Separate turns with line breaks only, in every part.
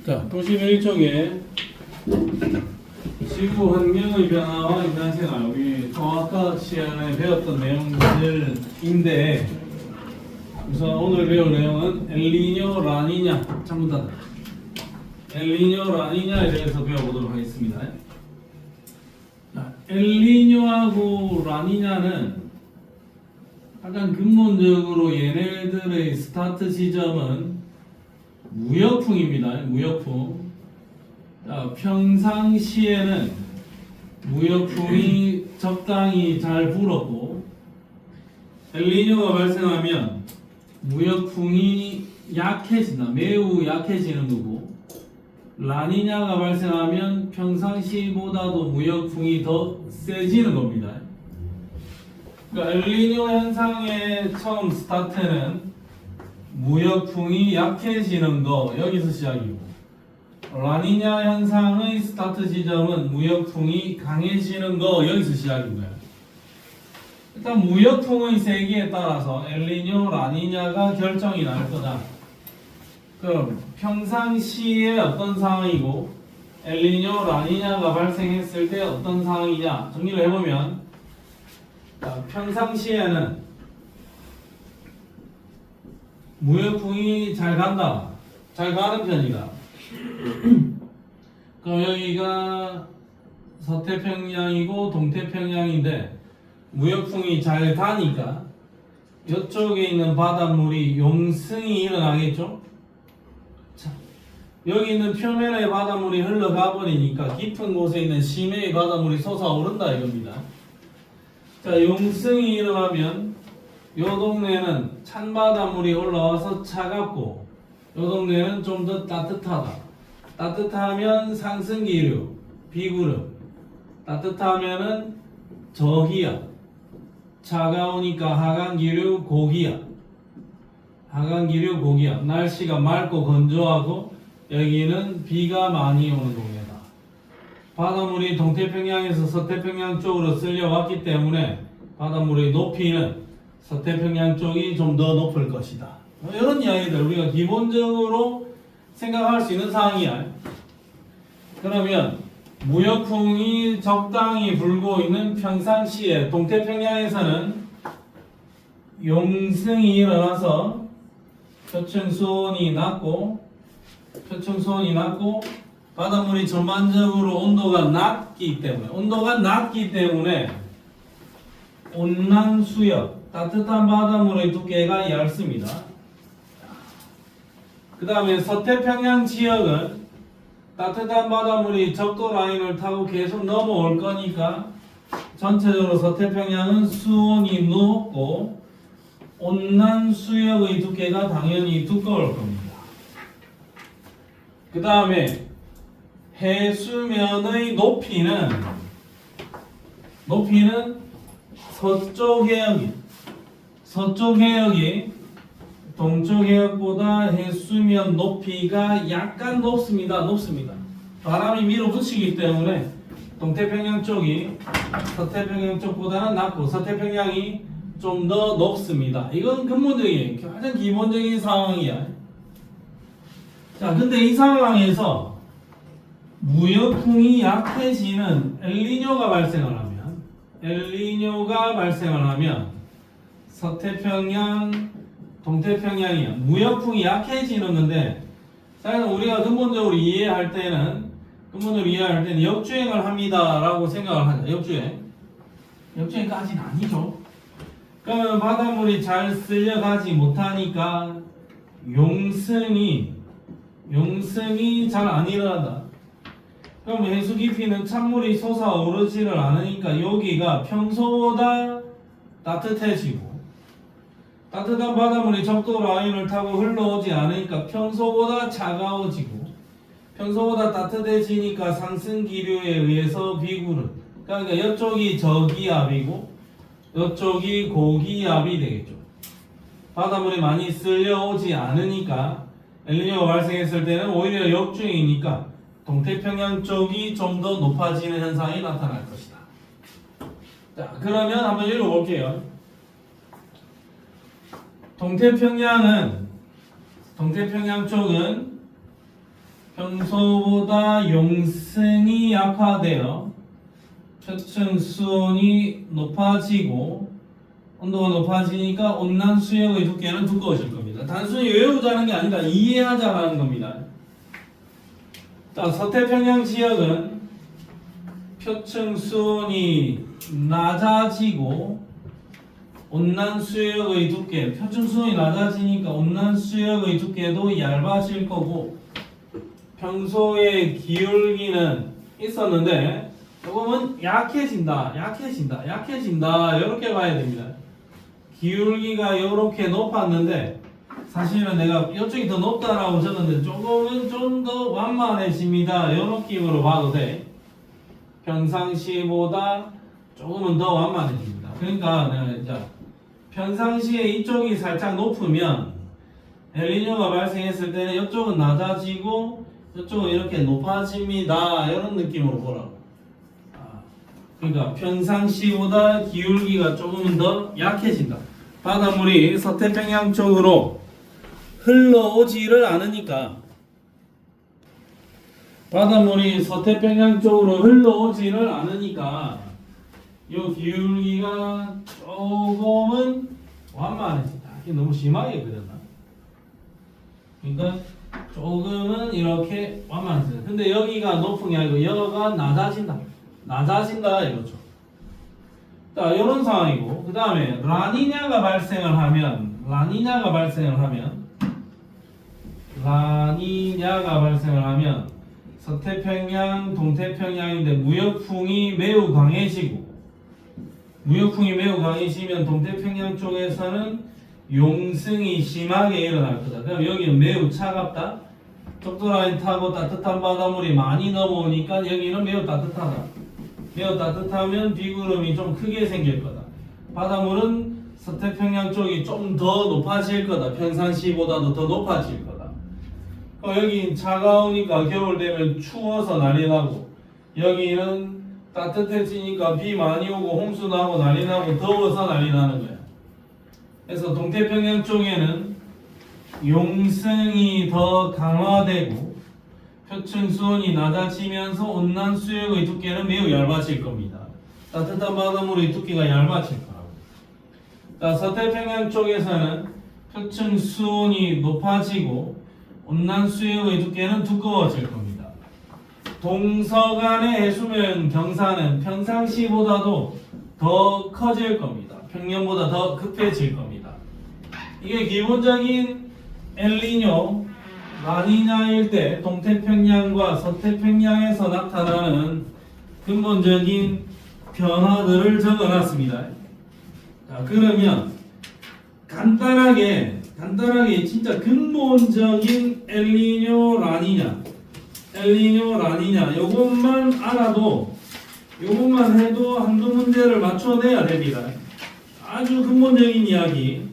자, 91쪽에 지구 환경의 변화와 인간생활, 우리 통합과학 시간에 배웠던 내용들인데, 우선 오늘 배울 내용은 엘니뇨, 라니냐, 전부 다 엘니뇨, 라니냐에 대해서 배워보도록 하겠습니다. 자, 엘니뇨하고 라니냐는 가장 근본적으로 얘네들의 스타트 지점은 무역풍입니다. 무역풍. 자, 평상시에는 무역풍이 적당히 잘 불었고, 엘니뇨가 발생하면 무역풍이 약해진다. 매우 약해지는 거고, 라니냐가 발생하면 평상시보다도 무역풍이 더 세지는 겁니다. 그러니까 엘니뇨 현상의 처음 스타트는 무역풍이 약해지는 거, 여기서 시작이고, 라니냐 현상의 스타트 지점은 무역풍이 강해지는 거, 여기서 시작인 거예요. 일단 무역풍의 세기에 따라서 엘니뇨, 라니냐가 결정이 날 거다. 그럼 평상시에 어떤 상황이고 엘니뇨, 라니냐가 발생했을 때 어떤 상황이냐 정리를 해보면, 평상시에는 무역풍이 잘 간다. 잘 가는 편이다. 그럼 여기가 서태평양이고 동태평양인데 무역풍이 잘 가니까 이쪽에 있는 바닷물이 용승이 일어나겠죠? 자, 여기 있는 표면의 바닷물이 흘러가 버리니까 깊은 곳에 있는 심해의 바닷물이 솟아오른다 이겁니다. 자, 용승이 일어나면 요 동네는 찬 바닷물이 올라와서 차갑고 요 동네는 좀 더 따뜻하다. 따뜻하면 상승기류, 비구름. 따뜻하면은 저기압. 차가우니까 하강기류, 고기압. 하강기류, 고기압. 날씨가 맑고 건조하고 여기는 비가 많이 오는 동네다. 바닷물이 동태평양에서 서태평양 쪽으로 쓸려왔기 때문에 바닷물의 높이는 서태평양 쪽이 좀 더 높을 것이다. 이런 이야기들 우리가 기본적으로 생각할 수 있는 사항이야. 그러면 무역풍이 적당히 불고 있는 평상시에 동태평양에서는 용승이 일어나서 표층수온이 낮고 바닷물이 전반적으로 온도가 낮기 때문에 온난 수역, 따뜻한 바닷물의 두께가 얇습니다. 그 다음에 서태평양 지역은 따뜻한 바닷물이 적도 라인을 타고 계속 넘어올 거니까 전체적으로 서태평양은 수온이 높고 온난 수역의 두께가 당연히 두꺼울 겁니다. 그 다음에 해수면의 높이는 서쪽 해역이 동쪽 해역보다 해수면 높이가 약간 높습니다. 바람이 밀어붙이기 때문에 동태평양 쪽이 서태평양 쪽보다는 낮고 서태평양이 좀 더 높습니다. 이건 근본적인, 가장 기본적인 상황이야. 자, 근데 이 상황에서 무역풍이 약해지는 엘니뇨가 발생을 하면 서태평양, 동태평양이야. 무역풍이 약해지는 건데, 사실은 우리가 근본적으로 이해할 때는 역주행을 합니다라고 생각을 하죠. 역주행까지는 아니죠. 그러면 바닷물이 잘 쓸려가지 못하니까 용승이 잘 안 일어난다. 그럼 해수 깊이는 찬물이 솟아오르지를 않으니까 여기가 평소보다 따뜻해지고, 따뜻한 바닷물이 적도 라인을 타고 흘러오지 않으니까 평소보다 차가워지고, 평소보다 따뜻해지니까 상승기류에 의해서 비구름. 그러니까 이쪽이 저기압이고 이쪽이 고기압이 되겠죠. 바닷물이 많이 쓸려오지 않으니까 엘니뇨가 발생했을 때는 오히려 역주행이니까 동태평양 쪽이 좀 더 높아지는 현상이 나타날 것이다. 자, 그러면 한번 읽어볼게요. 동태평양 쪽은 평소보다 용승이 약화되어 표층 수온이 높아지고 온도가 높아지니까 온난 수역의 두께는 두꺼워질 겁니다. 단순히 외우자는 게 아니라 이해하자라는 겁니다. 자, 서태평양 지역은 표층 수온이 낮아지고 온난 수역의 두께, 표층 수온이 낮아지니까 온난 수역의 두께도 얇아질 거고 평소에 기울기는 있었는데 조금은 약해진다 이렇게 봐야 됩니다. 기울기가 이렇게 높았는데 사실은 내가 이쪽이 더 높다라고 적었는데 조금은 좀 더 완만해집니다. 이런 느낌으로 봐도 돼. 평상시보다 조금은 더 완만해집니다. 그러니까 내가 이제 평상시에 이쪽이 살짝 높으면 엘니뇨가 발생했을 때는 이쪽은 낮아지고 이쪽은 이렇게 높아집니다. 이런 느낌으로 보라고. 그러니까 평상시보다 기울기가 조금은 더 약해진다. 바닷물이 서태평양 쪽으로 흘러오지를 않으니까 바닷물이 서태평양 쪽으로 흘러오지를 않으니까 이 기울기가 조금은 완만해진다. 이게 너무 심하게 그렸나? 그러니까 조금은 이렇게 완만해진다. 근데 여기가 높은 게 아니고 여기가 낮아진다 이거죠. 자, 이런 상황이고 그 다음에 라니냐가 발생을 하면 서태평양, 동태평양인데 무역풍이 매우 강해지면 동태평양 쪽에서는 용승이 심하게 일어날 거다. 그럼 여기는 매우 차갑다. 적도라인 타고 따뜻한 바닷물이 많이 넘어오니까 여기는 매우 따뜻하다. 매우 따뜻하면 비구름이 좀 크게 생길 거다. 바닷물은 서태평양 쪽이 좀 더 높아질 거다. 평상시보다도 더 높아질 거다. 여기 차가우니까 겨울 되면 추워서 난리 나고 여기는 따뜻해지니까 비 많이 오고 홍수 나고 난리 나고 더워서 난리 나는 거야. 그래서 동태평양 쪽에는 용승이 더 강화되고 표층 수온이 낮아지면서 온난 수역의 두께는 매우 얇아질 겁니다. 따뜻한 바닷물의 두께가 얇아질 거라고. 자, 서태평양 쪽에서는 표층 수온이 높아지고 온난 수역의 두께는 두꺼워질 겁니다. 동서간의 해수면 경사는 평상시보다도 더 커질 겁니다. 평년보다 더 급해질 겁니다. 이게 기본적인 엘니뇨, 라니냐일 때 동태평양과 서태평양에서 나타나는 근본적인 변화들을 적어놨습니다. 자, 그러면 간단하게 진짜 근본적인 엘니뇨, 라니냐 요것만 알아도 요것만 해도 한두 문제를 맞춰내야 됩니다. 아주 근본적인 이야기.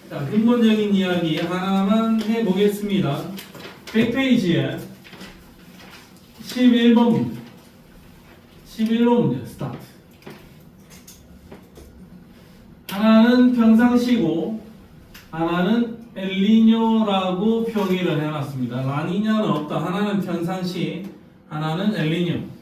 자, 근본적인 이야기 하나만 해보겠습니다. 100페이지에 11번 문제. 11번 문제 스타트. 하나는 평상시고 하나는 엘니뇨라고 표기를 해놨습니다. 라니냐는 없다. 하나는 평상시, 하나는 엘니뇨.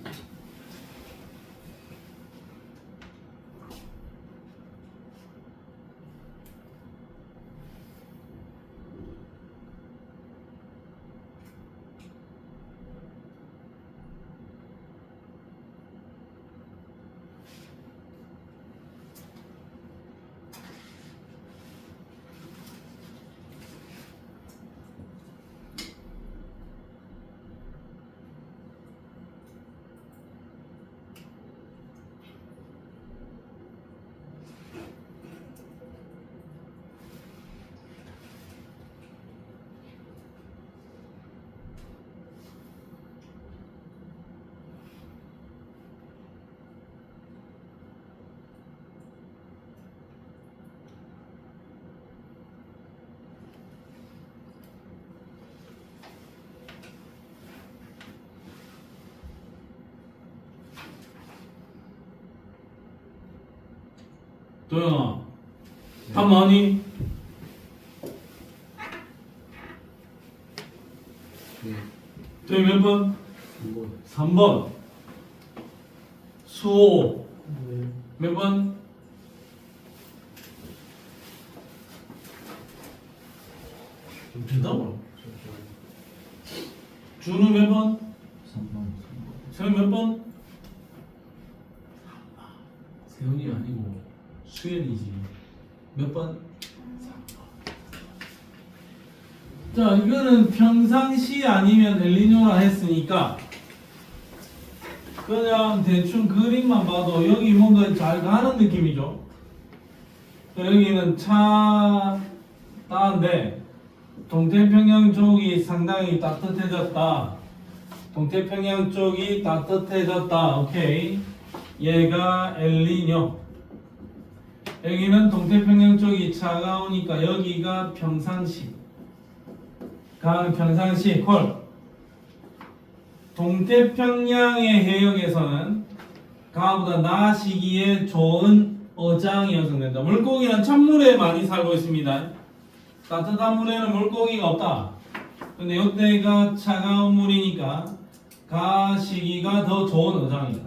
도영아, 밥 많이? 저희 몇 번? 3번. 수호 몇 번? 좀 대답을. 준우 몇 번?
3번.
세훈 몇 번? 세훈이 아니고 수현이지. 몇 번? 3번. 자, 이거는 평상시 아니면 엘니뇨라 했으니까 그냥 대충 그림만 봐도 여기 뭔가 잘 가는 느낌이죠. 여기는 차다인데 동태평양 쪽이 상당히 따뜻해졌다. 동태평양 쪽이 따뜻해졌다. 오케이. 얘가 엘니뇨. 여기는 동태평양 쪽이 차가우니까 여기가 평상시. 평상시 콜. 동태평양의 해역에서는 가보다 낮 시기에 좋은 어장이 형성된다. 물고기는 찬물에 많이 살고 있습니다. 따뜻한 물에는 물고기가 없다. 근데 이때가 차가운 물이니까 가 시기가 더 좋은 어장이다.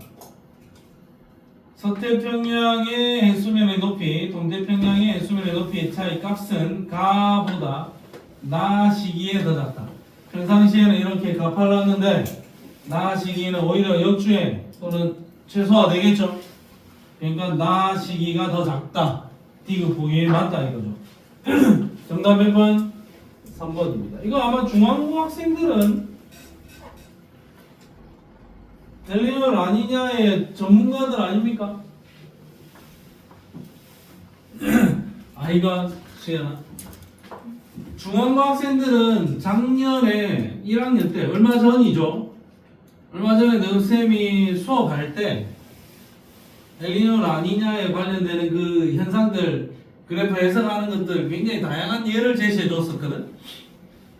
서태평양의 해수면의 높이, 동태평양의 해수면의 높이의 차이 값은 가보다 낮 시기에 더 작다. 평상시에는 이렇게 가팔랐는데 낮 시기는 오히려 역주행 또는 최소화되겠죠. 그러니까 낮 시기가 더 작다. 디귿 보기에 맞다 이거죠. 정답 몇 번? 3번입니다. 이거 아마 중앙고 학생들은 엘니뇨 라니냐의 전문가들 아닙니까? 아이가 수연아. 중앙고 학생들은 작년에 1학년 때 얼마 전이죠. 얼마 전에 너쌤이 수업할 때 엘니뇨 라니냐에 관련되는 그 현상들 그래프 해석하는 것들 굉장히 다양한 예를 제시해 줬었거든.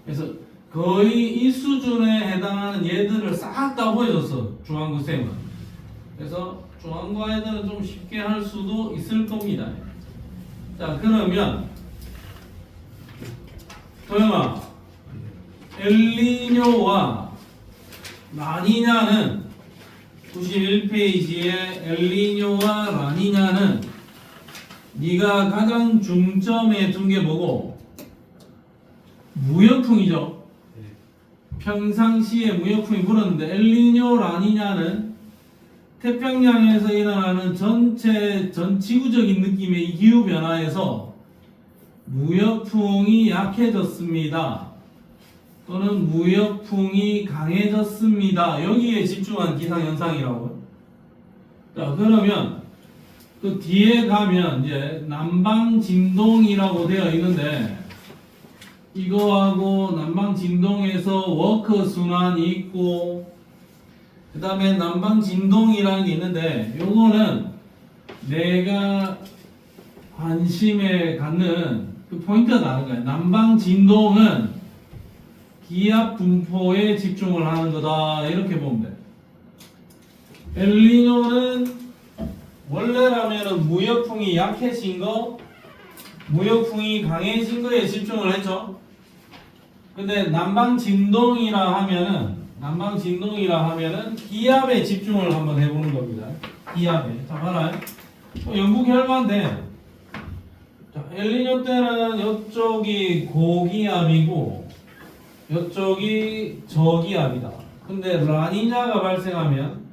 그래서 거의 이 수준에 해당하는 예들을 싹 다 보여줬어 중앙고 쌤은. 그래서 중앙고 애들은 좀 쉽게 할 수도 있을 겁니다. 자, 그러면 도영아, 엘니뇨와 라니냐는 91페이지에 엘니뇨와 라니냐는 네가 가장 중점에 둔 게 뭐고? 무역풍이죠. 평상시에 무역풍이 불었는데 엘니뇨 라니냐는 태평양에서 일어나는 전 지구적인 느낌의 기후 변화에서 무역풍이 약해졌습니다. 또는 무역풍이 강해졌습니다. 여기에 집중한 기상현상이라고요. 자, 그러면 그 뒤에 가면 이제 남방진동이라고 되어 있는데 이거하고 남방진동에서 워커 순환이 있고 그 다음에 남방진동이라는 게 있는데 요거는 내가 관심에 갖는 그 포인트가 다른 거야. 남방진동은 기압 분포에 집중을 하는 거다 이렇게 보면 돼. 엘니뇨는 원래라면은 무역풍이 약해진 거, 무역풍이 강해진 거에 집중을 했죠. 근데 남방진동이라 하면은 기압에 집중을 한번 해보는 겁니다. 기압에. 자, 봐라. 연구 결과인데, 자, 엘니뇨 때는 이쪽이 고기압이고, 이쪽이 저기압이다. 근데 라니냐가 발생하면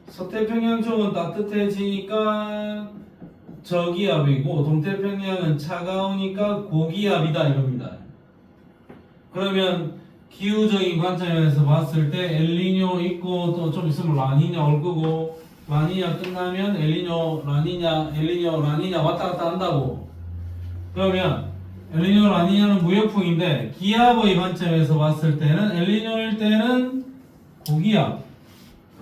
서태평양 쪽은 따뜻해지니까 저기압이고 동태평양은 차가우니까 고기압이다 이겁니다. 그러면 기후적인 관점에서 봤을 때 엘니뇨 있고 또 좀 있으면 라니냐 올 거고 라니냐 끝나면 엘니뇨 라니냐 왔다 갔다 한다고. 그러면 엘니뇨 라니냐는 무역풍인데 기압의 관점에서 봤을 때는 엘니뇨일 때는 고기압,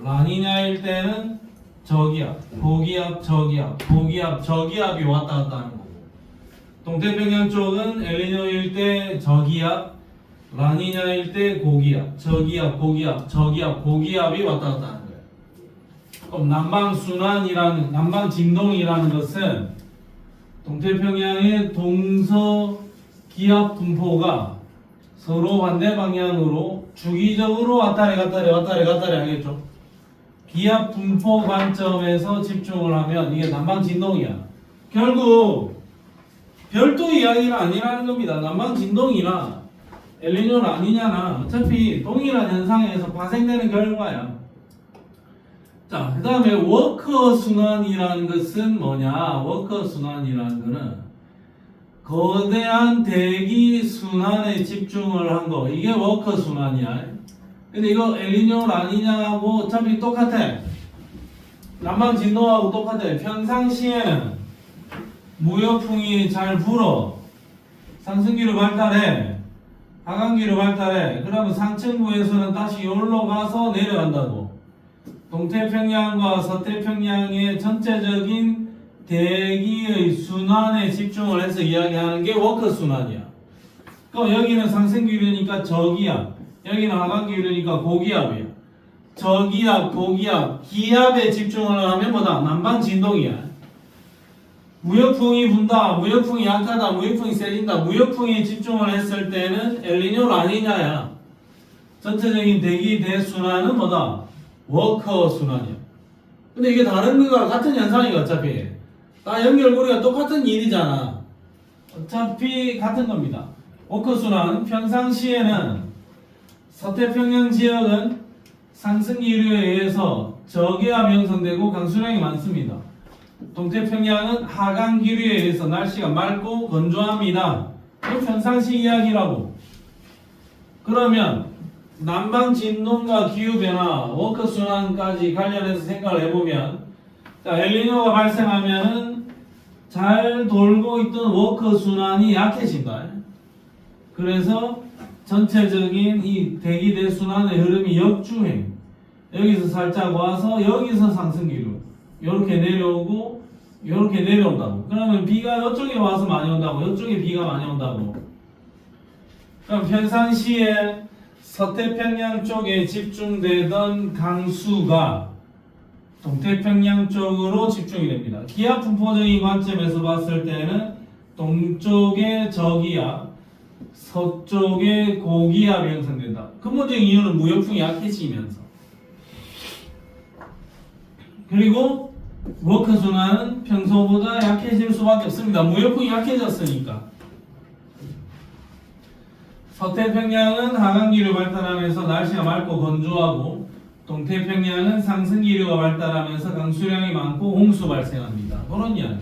라니냐일 때는 저기압, 고기압, 저기압, 고기압, 저기압이 왔다 갔다 하는 거고 동태평양 쪽은 엘니뇨일 때 저기압, 라니냐일 때 고기압, 저기압, 고기압, 저기압, 고기압이 왔다 갔다 하는 거예요. 그럼 남방 진동이라는 것은 동태평양의 동서 기압 분포가 서로 반대 방향으로 주기적으로 왔다리 갔다리 하겠죠. 기압 분포 관점에서 집중을 하면 이게 난방 진동이야. 결국 별도 이야기가 아니라는 겁니다. 난방 진동이나 엘니뇨 라니냐나 어차피 동일한 현상에서 발생되는 결과야. 자, 그 다음에 워커 순환이라는 것은 뭐냐? 워커 순환이라는 거는 거대한 대기 순환에 집중을 한 거. 이게 워커 순환이야. 근데 이거 엘니뇨 라니냐하고 어차피 똑같아. 난방 진동하고 똑같아. 평상시에는 무역풍이 잘 불어. 상승기로 발달해. 하강기로 발달해. 그러면 상층부에서는 다시 여기로 가서 내려간다고. 동태평양과 서태평양의 전체적인 대기의 순환에 집중을 해서 이야기하는 게 워커 순환이야. 그럼 여기는 상승기류니까 저기압, 여기는 하강기류니까 고기압이야. 저기압, 고기압, 기압에 집중을 하면 뭐다? 난방 진동이야. 무역풍이 분다, 무역풍이 약하다, 무역풍이 세진다. 무역풍에 집중을 했을 때는 엘니뇨 라니냐야. 전체적인 대기 대순환은 뭐다? 워커 순환이야. 근데 이게 다른 거가 같은 현상이야. 어차피 다 연결고리가 똑같은 일이잖아. 어차피 같은 겁니다. 워커 순환, 평상시에는 서태평양 지역은 상승기류에 의해서 저기압 형성되고 강수량이 많습니다. 동태평양은 하강기류에 의해서 날씨가 맑고 건조합니다. 이 평상시 이야기라고. 그러면 난방 진동과 기후변화, 워커 순환까지 관련해서 생각을 해보면, 자, 엘니뇨가 발생하면은 잘 돌고 있던 워커 순환이 약해진다. 그래서 전체적인 이 대기대 순환의 흐름이 역주행. 여기서 살짝 와서 여기서 상승기류. 이렇게 내려오고 이렇게 내려온다고. 그러면 비가 이쪽에 와서 많이 온다고. 이쪽에 비가 많이 온다고. 그럼 평상시에 서태평양 쪽에 집중되던 강수가 동태평양 쪽으로 집중이 됩니다. 기압 분포적인 관점에서 봤을 때는 동쪽에 저기압, 서쪽에 고기압이 형성된다. 근본적인 이유는 무역풍이 약해지면서. 그리고 워커 순환은 평소보다 약해질 수밖에 없습니다. 무역풍이 약해졌으니까. 서태평양은 하강기류 발달하면서 날씨가 맑고 건조하고, 동태평양은 상승기류가 발달하면서 강수량이 많고 홍수 발생합니다. 그런 이야기.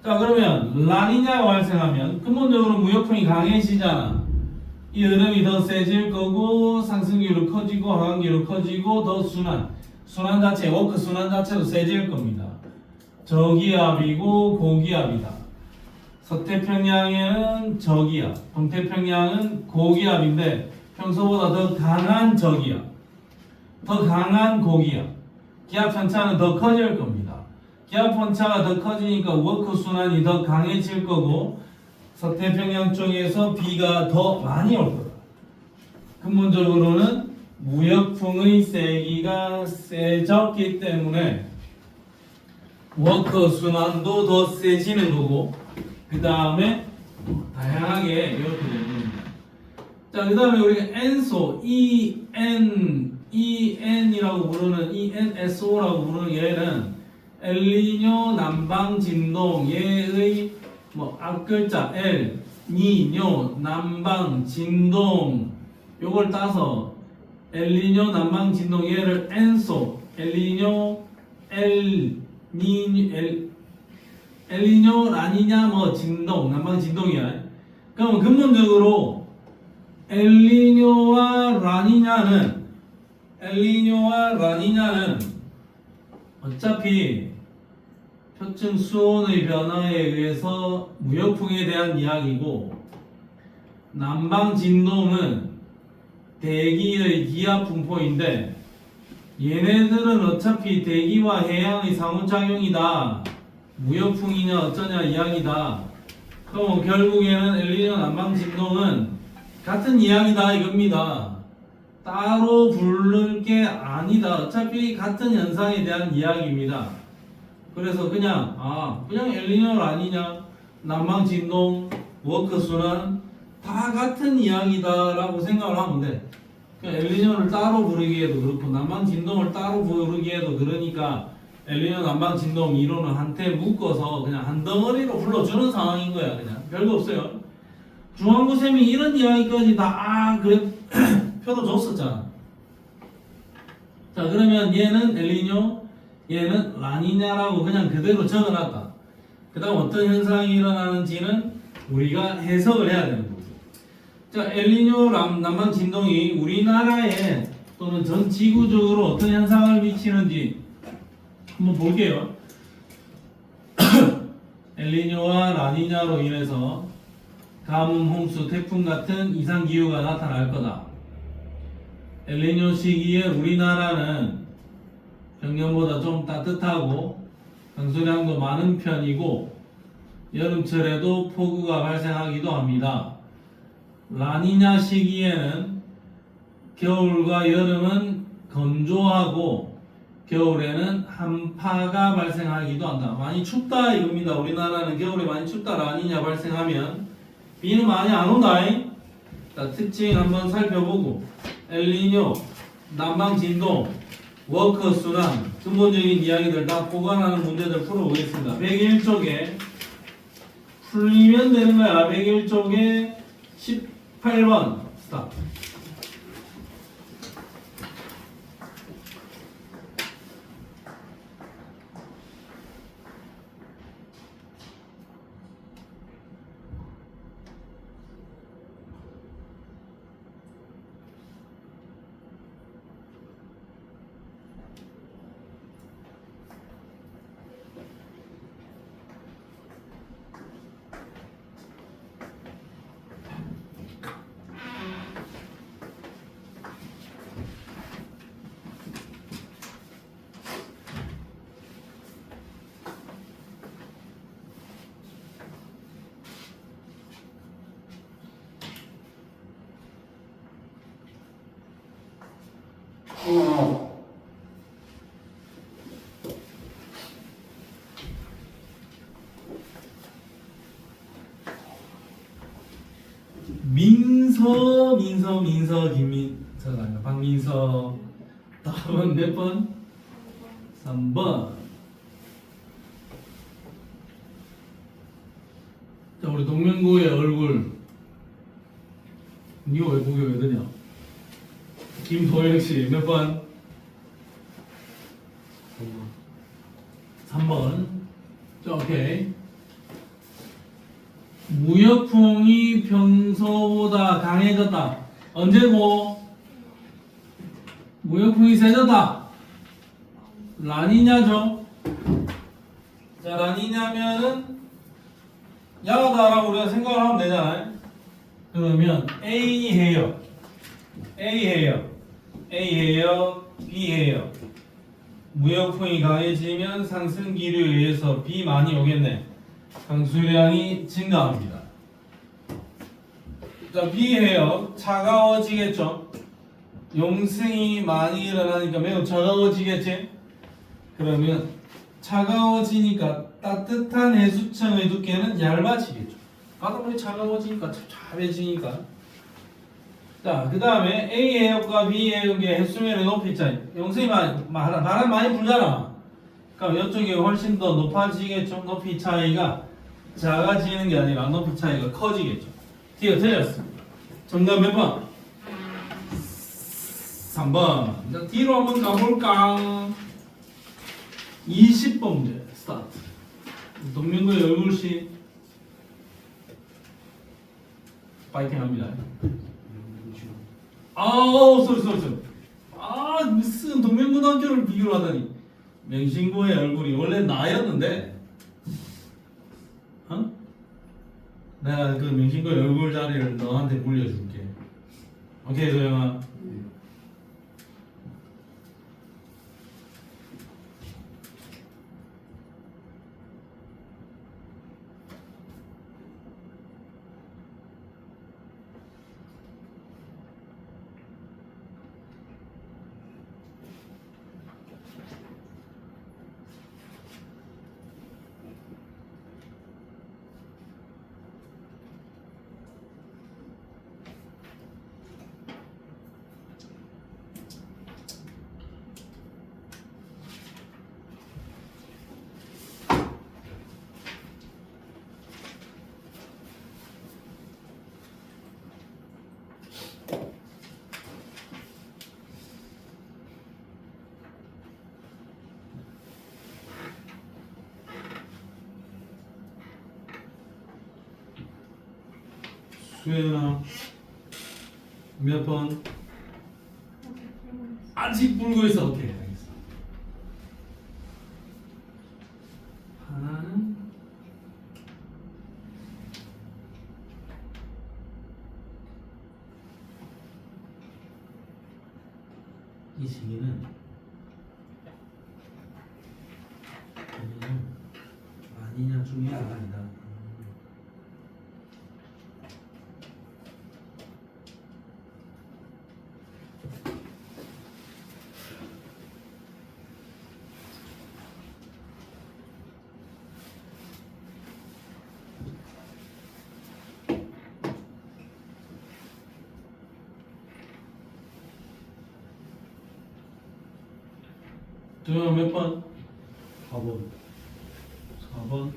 자, 그러면 라니냐가 발생하면 근본적으로 무역풍이 강해지잖아. 이 흐름이 더 세질 거고, 상승기류 커지고 하강기류 커지고, 더 순환 자체, 워커 순환 자체도 세질 겁니다. 저기압이고 고기압이다. 서태평양에는 저기압, 동태평양은 고기압인데 평소보다 더 강한 저기압, 더 강한 고기압. 기압 편차는 더 커질 겁니다. 기압 편차가 더 커지니까 워커 순환이 더 강해질 거고, 서태평양 쪽에서 비가 더 많이 올 거다. 근본적으로는 무역풍의 세기가 세졌기 때문에 워커 순환도 더 세지는 거고, 그 다음에 다양하게 이렇게 되는 겁니다. 자, 그 다음에 우리가 엔소, EN이라고 부르는 ENSO라고 부르는 얘는 엘니뇨 난방 진동, 얘의 앞글자 L, 니뇨 난방 진동, 요걸 따서 엘니뇨 난방 진동 얘를 엔소, 엘니뇨 엘니뇨 라니냐 진동, 난방 진동이야. 그럼 근본적으로 엘니뇨와 라니냐는 어차피 표층 수온의 변화에 의해서 무역풍에 대한 이야기고, 난방 진동은 대기의 기압 분포인데, 얘네들은 어차피 대기와 해양의 상호작용이다. 무역풍이냐 어쩌냐 이야기다. 그럼 결국에는 엘니뇨 난방 진동은 같은 이야기다 이겁니다. 따로 부를 게 아니다. 어차피 같은 현상에 대한 이야기입니다. 그래서 그냥 엘니뇨 라니냐, 난방 진동, 워커 순환 다 같은 이야기다라고 생각을 하면 돼. 엘니뇨를 따로 부르기에도 그렇고 남방 진동을 따로 부르기에도 그러니까 엘니뇨 남방 진동 이론은 한테 묶어서 그냥 한 덩어리로 불러주는 상황인 거야. 그냥 별거 없어요. 중앙고 쌤이 이런 이야기까지 다 그래 표도 줬었잖아. 자 그러면 얘는 엘니뇨, 얘는 라니냐라고 그냥 그대로 적어놨다. 그 다음 어떤 현상이 일어나는지는 우리가 해석을 해야 되는 거죠. 자 엘니뇨 남방 진동이 우리나라에 또는 전 지구적으로 어떤 현상을 미치는지 한번 볼게요. 엘니뇨와 라니냐로 인해서 가뭄, 홍수, 태풍 같은 이상 기후가 나타날 거다. 엘니뇨 시기에 우리나라는 평년보다 좀 따뜻하고 강수량도 많은 편이고 여름철에도 폭우가 발생하기도 합니다. 라니냐 시기에는 겨울과 여름은 건조하고 겨울에는 한파가 발생하기도 한다. 많이 춥다 이겁니다. 우리나라는 겨울에 많이 춥다. 라니냐 발생하면 비는 많이 안 온다. 자, 특징 한번 살펴보고 엘니뇨, 남방 진동, 워커 순환 근본적인 이야기들 다 보관하는 문제들 풀어보겠습니다. 101쪽에 풀리면 되는 거야. 101쪽에 18번 스타트. 김민서, 박민서. 답은 몇 번? 3번. 자, 우리 동명구의 얼굴. 니가 왜 보기 왜 되냐? 김도영 씨, 몇 번? 3번. 자, 오케이. 무역풍이 평소보다 강해졌다. 언제고? 무역풍이 세졌다. 라니냐죠. 자, 라니냐면은 야하다라고 우리가 생각을 하면 되잖아요. 그러면 A 해요. A 해요. A 해요. B 해요. 무역풍이 강해지면 상승 기류에 의해서 비 많이 오겠네. 강수량이 증가합니다. 자, B 해요. 차가워지겠죠. 용승이 많이 일어나니까 매우 차가워지겠지. 그러면 차가워지니까 따뜻한 해수청의 두께는 얇아지겠죠. 바닷물이 차가워지니까 찹찹해지니까. 자, 그 다음에 A 해역과 B 해역의 해수면의 높이 차이. 용승이 바람 많이 불잖아. 그럼 이쪽이 훨씬 더 높아지겠죠. 높이 차이가 작아지는 게 아니라 높이 차이가 커지겠죠. D가 틀렸습니다. 정답 몇 번? 3번. 자, D로 한번 가볼까? 20번 문제 스타트. 동명구의 얼굴씨 파이팅 합니다. 아우 쏘리. 무슨 동명고등학교를 비교를 하다니. 명신고의 얼굴이 원래 나였는데 내가 그 명신고의 얼굴 자리를 너한테 물려줄게. 오케이 소영아. 수연아 몇 번? 아직 불고 있어. 오케이 알겠어. 하나는 이 시기는 아니냐 중요가 아니다. 두명 몇 번? 4번. 4번.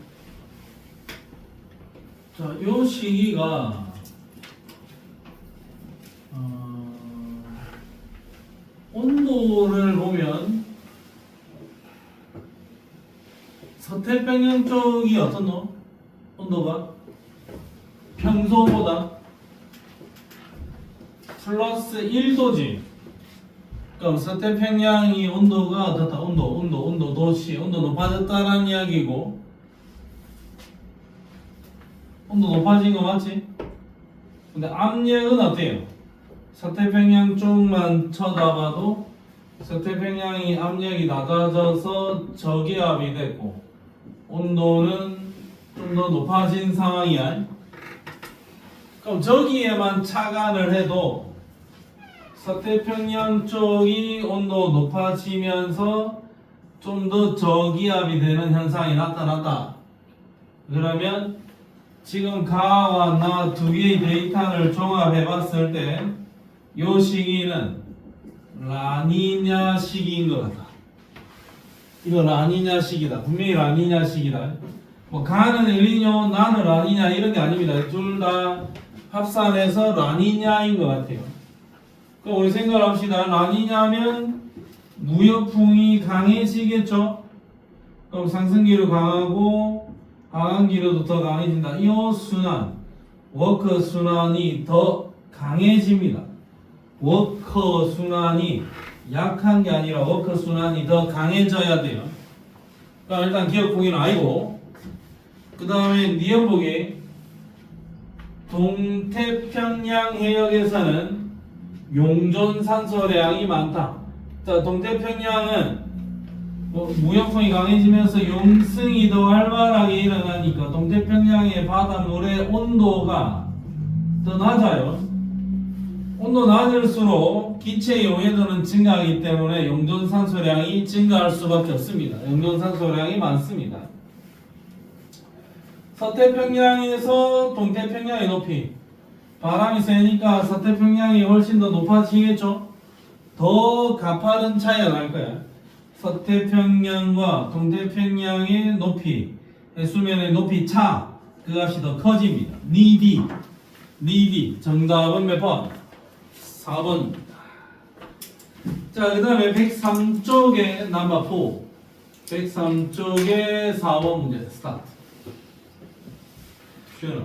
자, 요 시기가 온도를 보면 서태평양 쪽이 어떻노? 온도가 평소보다 플러스 1도지. 그럼 서태평양이 온도가 어떻다? 온도 도시 온도 높아졌다라는 이야기고, 온도 높아진 거 맞지? 근데 압력은 어때요? 서태평양 쪽만 쳐다봐도 서태평양이 압력이 낮아져서 저기압이 됐고 온도는 좀 더 높아진 상황이야. 그럼 저기에만 착안을 해도 서태평양 쪽이 온도 높아지면서 좀 더 저기압이 되는 현상이 나타났다. 그러면 지금 가와 나 두 개의 데이터를 종합해 봤을 때 이 시기는 라니냐 시기인 것 같다. 이거 라니냐 시기다. 분명히 라니냐 시기다. 뭐 가는 엘니뇨, 나는 라니냐 이런 게 아닙니다. 둘 다 합산해서 라니냐인 것 같아요. 그럼 우리 생각합시다. 라니냐면 무역풍이 강해지겠죠. 그럼 상승기류 강하고 하강기류도 더 강해진다. 이 순환, 워커 순환이 더 강해집니다. 워커 순환이 약한 게 아니라 워커 순환이 더 강해져야 돼요. 그럼 일단 기억폭이는 아니고, 그 다음에 니은폭이 동태평양 해역에서는 용존 산소량이 많다. 자, 동태평양은 무역풍이 강해지면서 용승이 더 활발하게 일어나니까 동태평양의 바닷물의 온도가 더 낮아요. 온도 낮을수록 기체 용해도는 증가하기 때문에 용존 산소량이 증가할 수밖에 없습니다. 용존 산소량이 많습니다. 서태평양에서 동태평양의 높이, 바람이 세니까 서태평양이 훨씬 더 높아지겠죠? 더 가파른 차이가 날 거야. 서태평양과 동태평양의 높이, 해수면의 높이 차, 그 값이 더 커집니다. 니디. 정답은 몇 번? 4번. 자, 그 다음에 103쪽에 넘버 4. 103쪽에 4번 문제 스타트. 쉬어라.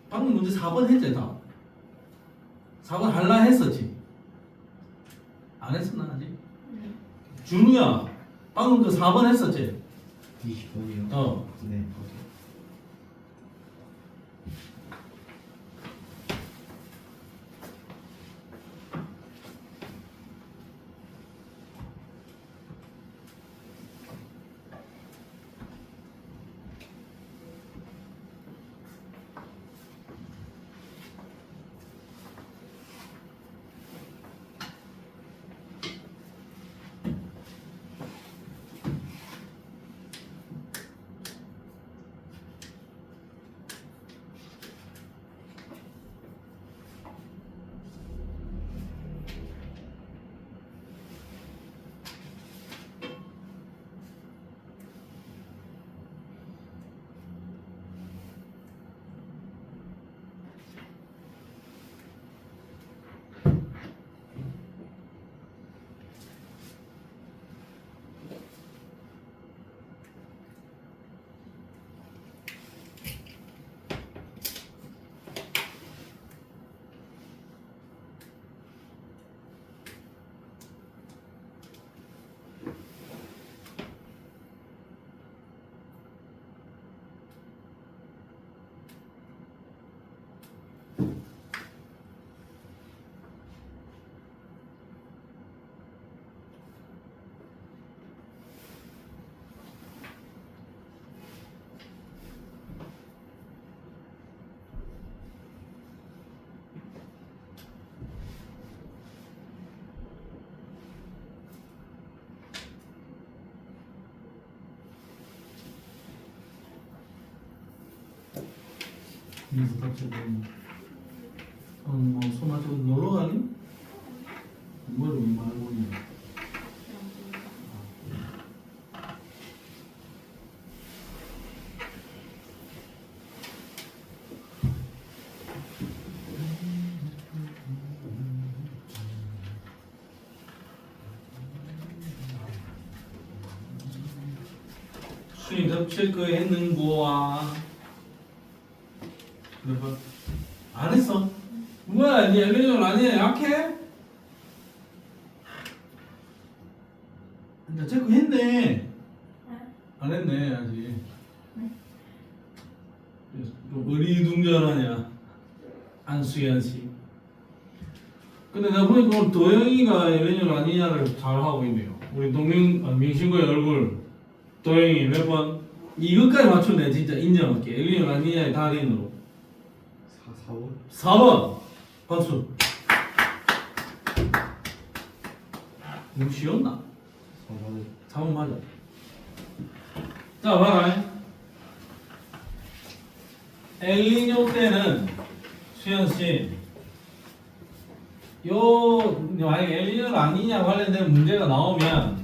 방금 문제 4번 했지, 다. 4번 할라 했었지. 안 했었나, 아직? 준우야, 방금 그 4번 했었지?
20번이요? 네.
여기서 갑자기 뭐 소마저 놀러 가니? 뭐를 왜 말고 있냐? 수입 체크했는 거와 그래봐 안 했어? 뭐야 니 엘리전 아니야 약해? 나 체크했네 안 했네 아직 어리둥절하냐 안수연씨 근데 내가 보니까 오늘 도영이가 엘리전 아니냐를 잘하고 있네요 우리 민신구의 얼굴 도영이 몇 번? 이것까지 맞췄네 진짜 인정할게 엘리전 아니냐의 달인으로 4번 박수 너무 쉬웠나? 4번 맞아 자 봐라 엘니뇨 때는 수현씨 만약에 엘니뇨가 아니냐 관련된 문제가 나오면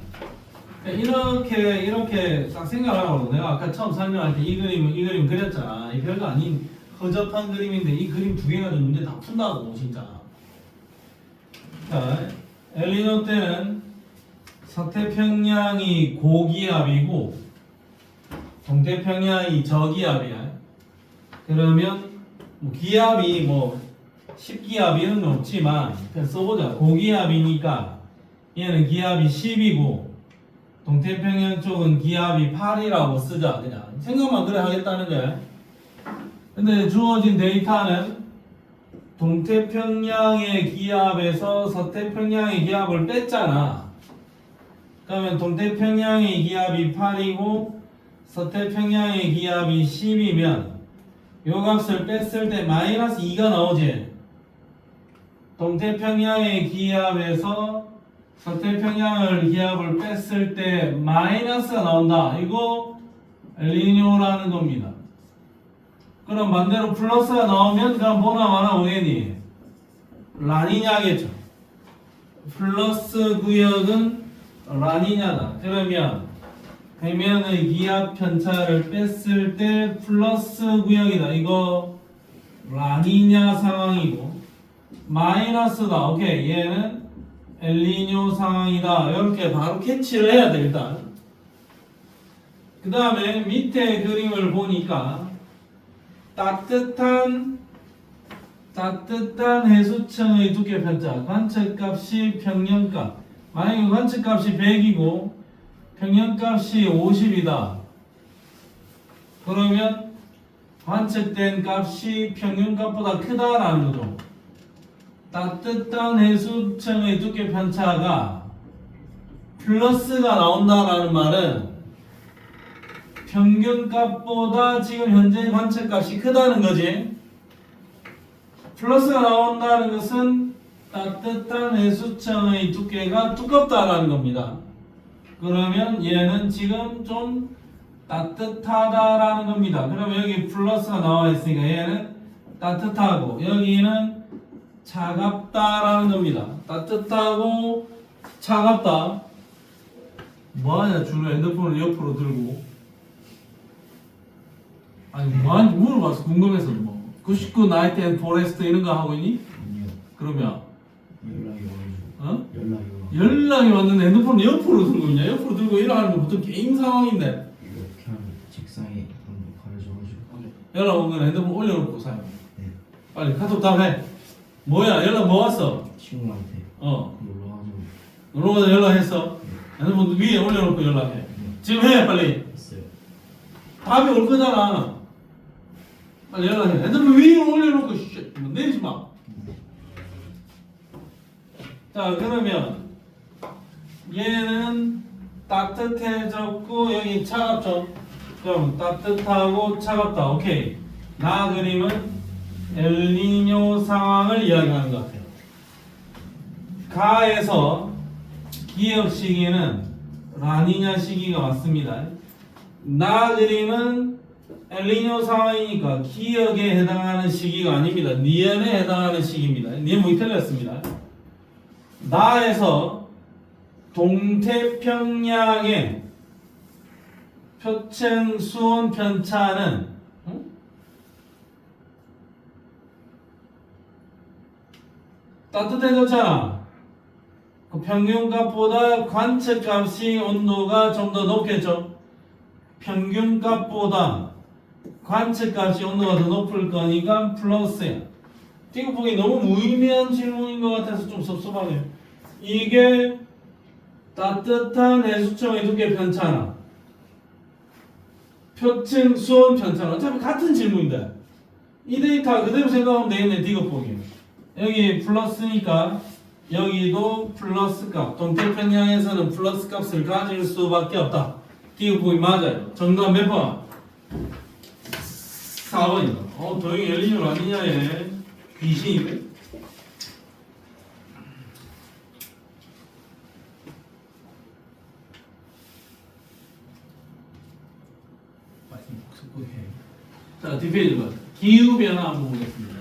이렇게 딱 생각하라고 내가 아까 처음 설명할 때 이 그림 그렸잖아 이 별거 아닌 허접한 그림인데 이 그림 두 개 가지고 문제 다 푼다고 진짜 자 엘니뇨 때는 서태평양이 고기압이고 동태평양이 저기압이야 그러면 뭐 기압이 뭐 10기압 이런 건 없지만 그냥 써보자 고기압이니까 얘는 기압이 10이고 동태평양 쪽은 기압이 8이라고 쓰자 그냥 생각만 그래 하겠다는 거야 근데 주어진 데이터는 동태평양의 기압에서 서태평양의 기압을 뺐잖아 그러면 동태평양의 기압이 8이고 서태평양의 기압이 10이면 요 값을 뺐을 때 마이너스 2가 나오지 동태평양의 기압에서 서태평양을 기압을 뺐을 때 마이너스가 나온다 이거 엘니뇨라는 겁니다 그럼 반대로 플러스가 나오면 그럼 뭐나 마나 오겠니? 라니냐겠죠 플러스 구역은 라니냐다 그러면 해면의 기압 편차를 뺐을 때 플러스 구역이다 이거 라니냐 상황이고 마이너스다 오케이 얘는 엘니뇨 상황이다 이렇게 바로 캐치를 해야 돼 일단 그 다음에 밑에 그림을 보니까 따뜻한 해수층의 두께 편차 관측값이 평년값 만약에 관측값이 100이고 평년값이 50이다 그러면 관측된 값이 평균값보다 크다라는 거죠 따뜻한 해수층의 두께 편차가 플러스가 나온다라는 말은 평균값보다 지금 현재 관측값이 크다는 거지 플러스가 나온다는 것은 따뜻한 해수층의 두께가 두껍다라는 겁니다 그러면 얘는 지금 좀 따뜻하다라는 겁니다 그러면 여기 플러스가 나와 있으니까 얘는 따뜻하고 여기는 차갑다라는 겁니다 따뜻하고 차갑다 뭐하냐 주로 핸드폰을 옆으로 들고 아니 뭐하는지 물어봐서 궁금해서 뭐 99 나이트 앤 포레스트 이런 거 하고 있니?
아니요.
그러면
연락이 와가지고.
어?
연락이
왔는데 핸드폰을 옆으로 들고 있냐? 옆으로 들고 일하는 거 보통 게임 상황인데
이렇게 하면 책상에 한번 가려져가지고.
연락 오면 핸드폰 올려놓고 사용해
네.
빨리 카톡 답해 뭐야 연락 뭐 왔어?
친구한테
어
놀러가지고.
놀러가서 연락했어? 핸드폰 위에 올려놓고 연락해 지금 해 빨리
했어요.
답이 올 거잖아 빨리 연락해 핸드폰 위에 올려놓고 뭐 내리지 마 자 그러면 얘는 따뜻해졌고 여기 차갑죠 그럼 따뜻하고 차갑다 오케이 나 그림은 엘니뇨 상황을 이야기하는 것 같아요 가에서 기억 시기는 라니냐 시기가 맞습니다 나 그림은 엘니뇨 상황이니까 기역에 해당하는 시기가 아닙니다. 니은에 해당하는 시기입니다. 니은이 틀렸습니다. 나에서 동태평양의 표층 수온 편차는 따뜻해졌잖아. 그 평균값보다 관측값이 온도가 좀 더 높겠죠. 평균값보다 관측값이 온도가 더 높을 거니까 플러스야. 이거 보기 너무 무의미한 질문인 것 같아서 좀 섭섭하네요. 이게 따뜻한 해수청의 두께 편차나 표층 수온 편차나 어차피 같은 질문인데 이 데이터 그대로 생각하면 되겠네. 디귿 보기 여기 플러스니까 여기도 플러스 값. 동태평양에서는 플러스 값을 가질 수밖에 없다. 디귿 보기 맞아요. 정답 몇 번? 4번이다. 도형이 엘니뇨 아니냐 얘. 귀신이네. 자, 뒷페이지 봐. 기후변화 한번 보겠습니다.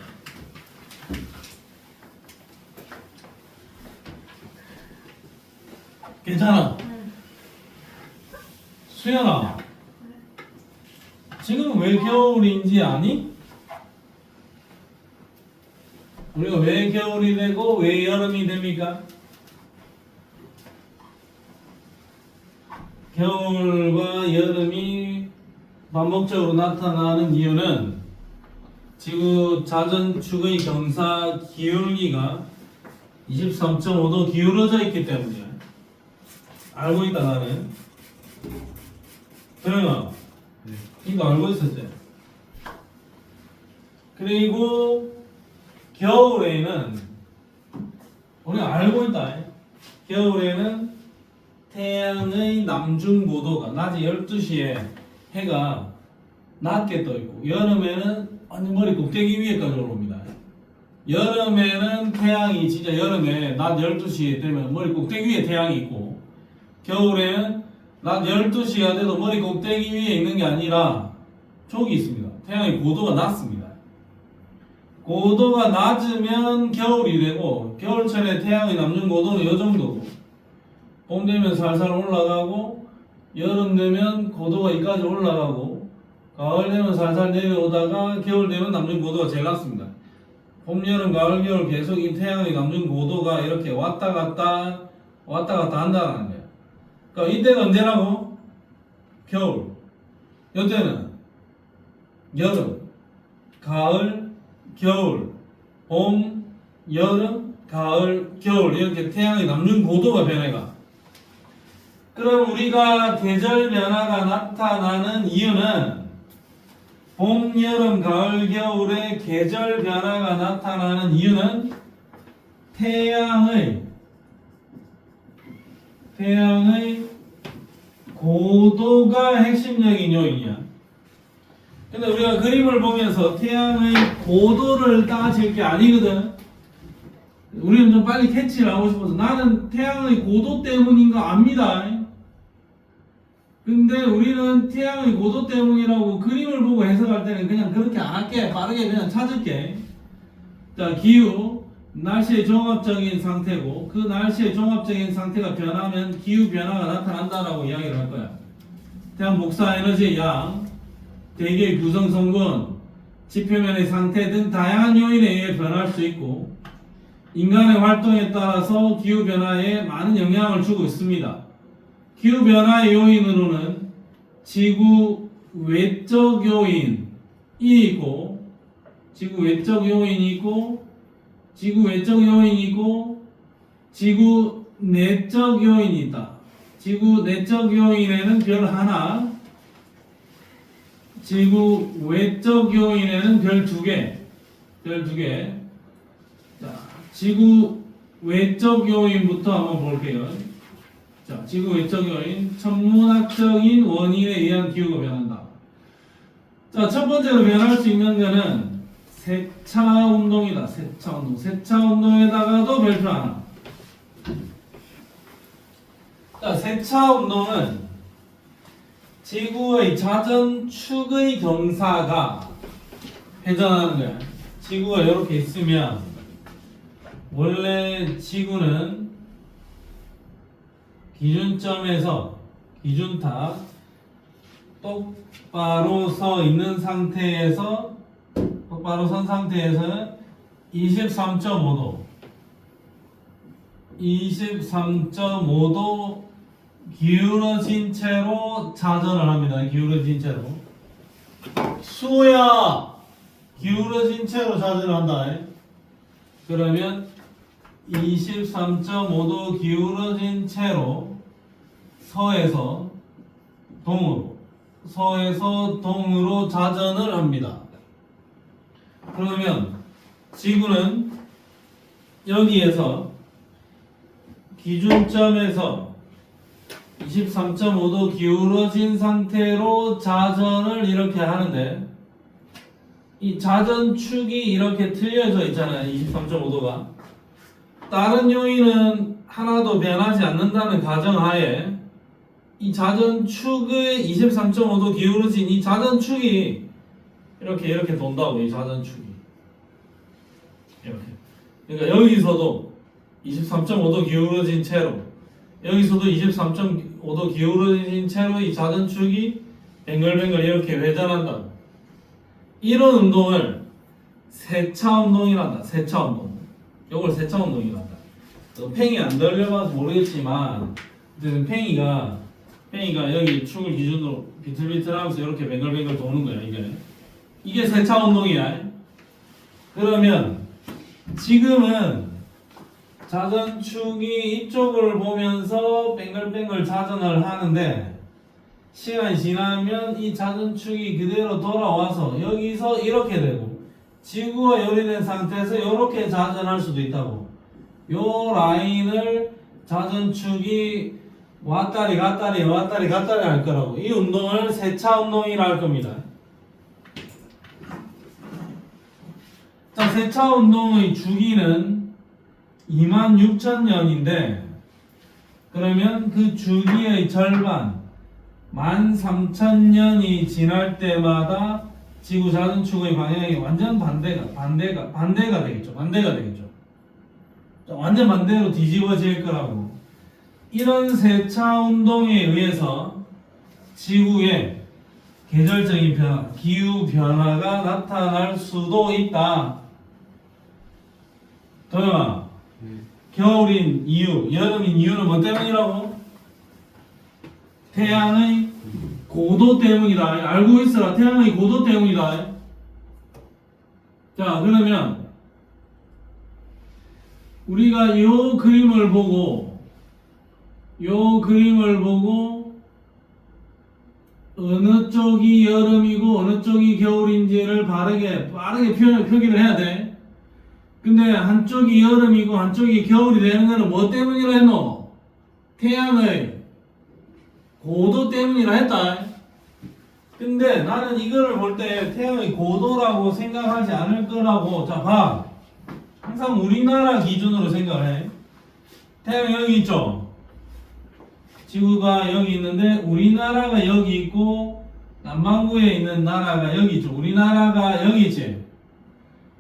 괜찮아? 수연아, 지금 왜 겨울인지 아니? 우리가 왜 겨울이 되고 왜 여름이 됩니까? 겨울과 여름이 반복적으로 나타나는 이유는 지구 자전축의 경사 기울기가 23.5도 기울어져 있기 때문이야. 알고 있다 나는. 도영아, 이거 알고 있었지? 그리고 겨울에는 우리가 알고 있다. 겨울에는 태양의 남중 고도가 낮에 12시에 해가 낮게 떠 있고 여름에는 완전 머리 꼭대기 위에까지 올라옵니다. 여름에는 태양이 진짜 여름에 낮 12시에 되면 머리 꼭대기 위에 태양이 있고 겨울에는 낮 12시가 돼도 머리 꼭대기 위에 있는 게 아니라 저기 있습니다. 태양의 고도가 낮습니다. 고도가 낮으면 겨울이 되고 겨울철에 태양의 남중 고도는 이 정도고 봄 되면 살살 올라가고 여름 되면 고도가 이까지 올라가고 가을 되면 살살 내려오다가 겨울 되면 남중 고도가 제일 낮습니다. 봄, 여름, 가을, 겨울 계속 이 태양의 남중 고도가 이렇게 왔다 갔다 한다는 거예요. 그러니까 이때가 언제라고? 겨울. 이때는 여름, 가을, 겨울, 봄, 여름, 가을, 겨울 이렇게 태양의 남중 고도가 변해가. 그럼 우리가 계절 변화가 나타나는 이유는 봄, 여름, 가을, 겨울에 계절 변화가 나타나는 이유는 태양의 고도가 핵심적인 요인이야. 근데 우리가 그림을 보면서 태양의 고도를 따질 게 아니거든. 우리는 좀 빨리 캐치를 하고 싶어서 나는 태양의 고도 때문인 거 압니다. 근데 우리는 태양의 고도 때문이라고 그림을 보고 해석할 때는 그냥 그렇게 안 할게. 빠르게 그냥 찾을게. 자, 기후, 날씨의 종합적인 상태고 그 날씨의 종합적인 상태가 변하면 기후 변화가 나타난다라고 이야기를 할 거야. 태양 복사 에너지의 양, 대기의 구성 성분, 지표면의 상태 등 다양한 요인에 의해 변할 수 있고 인간의 활동에 따라서 기후 변화에 많은 영향을 주고 있습니다. 기후 변화의 요인으로는 지구 외적 요인이 있고 지구 외적 요인이 있고 지구 외적 요인이 있고 지구 내적 요인이 있다. 지구 내적 요인에는 별 하나, 지구 외적 요인에는 별 두 개. 자, 지구 외적 요인부터 한번 볼게요. 자, 지구 외적 요인, 천문학적인 원인에 의한 기후가 변한다. 자, 첫 번째로 변할 수 있는 거는 세차 운동이다. 세차 운동. 세차 운동에다가도 별표 하나. 자, 세차 운동은 지구의 자전축의 경사가 회전하는 거야. 지구가 이렇게 있으면 원래 지구는 기준점에서 기준탑 똑바로 서 있는 상태에서 똑바로 선 상태에서는 23.5도 기울어진 채로 자전을 합니다. 기울어진 채로. 수호야, 기울어진 채로 자전을 한다. 그러면 23.5도 기울어진 채로 서에서 동으로 자전을 합니다. 그러면 지구는 여기에서 기준점에서 23.5도 기울어진 상태로 자전을 이렇게 하는데 이 자전축이 이렇게 틀려져 있잖아요. 23.5도가 다른 요인은 하나도 변하지 않는다는 가정하에 이 자전축의 23.5도 기울어진 이 자전축이 이렇게 돈다고. 이 자전축이 이렇게. 그러니까 여기서도 23.5도 기울어진 채로 여기서도 23.5도 기울어진 채로 이 자전축이 뱅글뱅글 이렇게 회전한다. 이런 운동을 세차 운동이란다. 세차 운동. 이걸 세차 운동이란다. 팽이 안 들려봐서 모르겠지만 어쨌든 팽이가 여기 축을 기준으로 비틀비틀하면서 이렇게 뱅글뱅글 도는 거야. 이게 세차 운동이야. 그러면 지금은 자전축이 이쪽을 보면서 뱅글뱅글 자전을 하는데 시간이 지나면 이 자전축이 그대로 돌아와서 여기서 이렇게 되고 지구가 요리된 상태에서 이렇게 자전할 수도 있다고. 요 라인을 자전축이 왔다리 갔다리 할 거라고. 이 운동을 세차 운동이라 할 겁니다. 자, 세차 운동의 주기는 26,000년인데 그러면 그 주기의 절반 13,000년이 지날 때마다 지구 자전축의 방향이 완전 반대가 되겠죠. 완전 반대로 뒤집어질 거라고. 이런 세차 운동에 의해서 지구에 계절적인 변화, 기후 변화가 나타날 수도 있다. 도영아, 겨울인 이유, 여름인 이유는 뭐 때문이라고? 태양의 고도 때문이다. 알고 있어라. 태양의 고도 때문이다. 자, 그러면 우리가 요 그림을 보고 어느 쪽이 여름이고 어느 쪽이 겨울인지를 빠르게 표기를 해야 돼. 근데 한쪽이 여름이고 한쪽이 겨울이 되는 거는 뭐 때문이라 했노? 태양의 고도 때문이라 했다. 근데 나는 이거를 볼 때 태양의 고도라고 생각하지 않을 거라고. 자, 봐. 항상 우리나라 기준으로 생각해. 태양이 여기 있죠? 지구가 여기 있는데 우리나라가 여기 있고 남반구에 있는 나라가 여기 있죠. 우리나라가 여기 있지.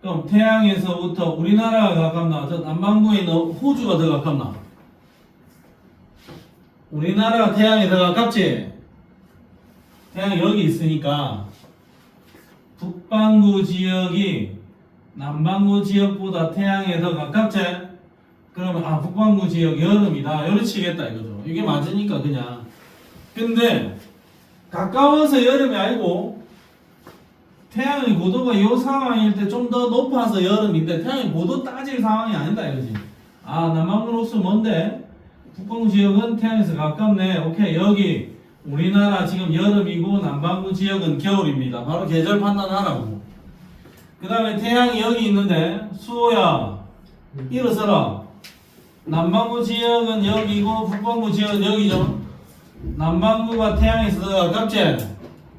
그럼 태양에서부터 우리나라가 가깝나? 저 남반구에 있는 호주가 더 가깝나? 우리나라가 태양에 더 가깝지? 태양이 여기 있으니까 북반구 지역이 남반구 지역보다 태양에 더 가깝지? 그러면 북반구 지역 여름이다. 이렇게 치겠다 이거죠. 이게 맞으니까 그냥. 근데 가까워서 여름이 아니고 태양의 고도가 이 상황일 때 좀 더 높아서 여름인데 태양의 고도 따질 상황이 아니다 이거지. 남반구로서 뭔데? 북반구 지역은 태양에서 가깝네. 오케이, 여기 우리나라 지금 여름이고 남반구 지역은 겨울입니다. 바로 계절 판단하라고. 그 다음에 태양이 여기 있는데 수호야 일어서라. 남반구 지역은 여기고 북반구 지역은 여기죠. 남반구가 태양에서 더 가깝지?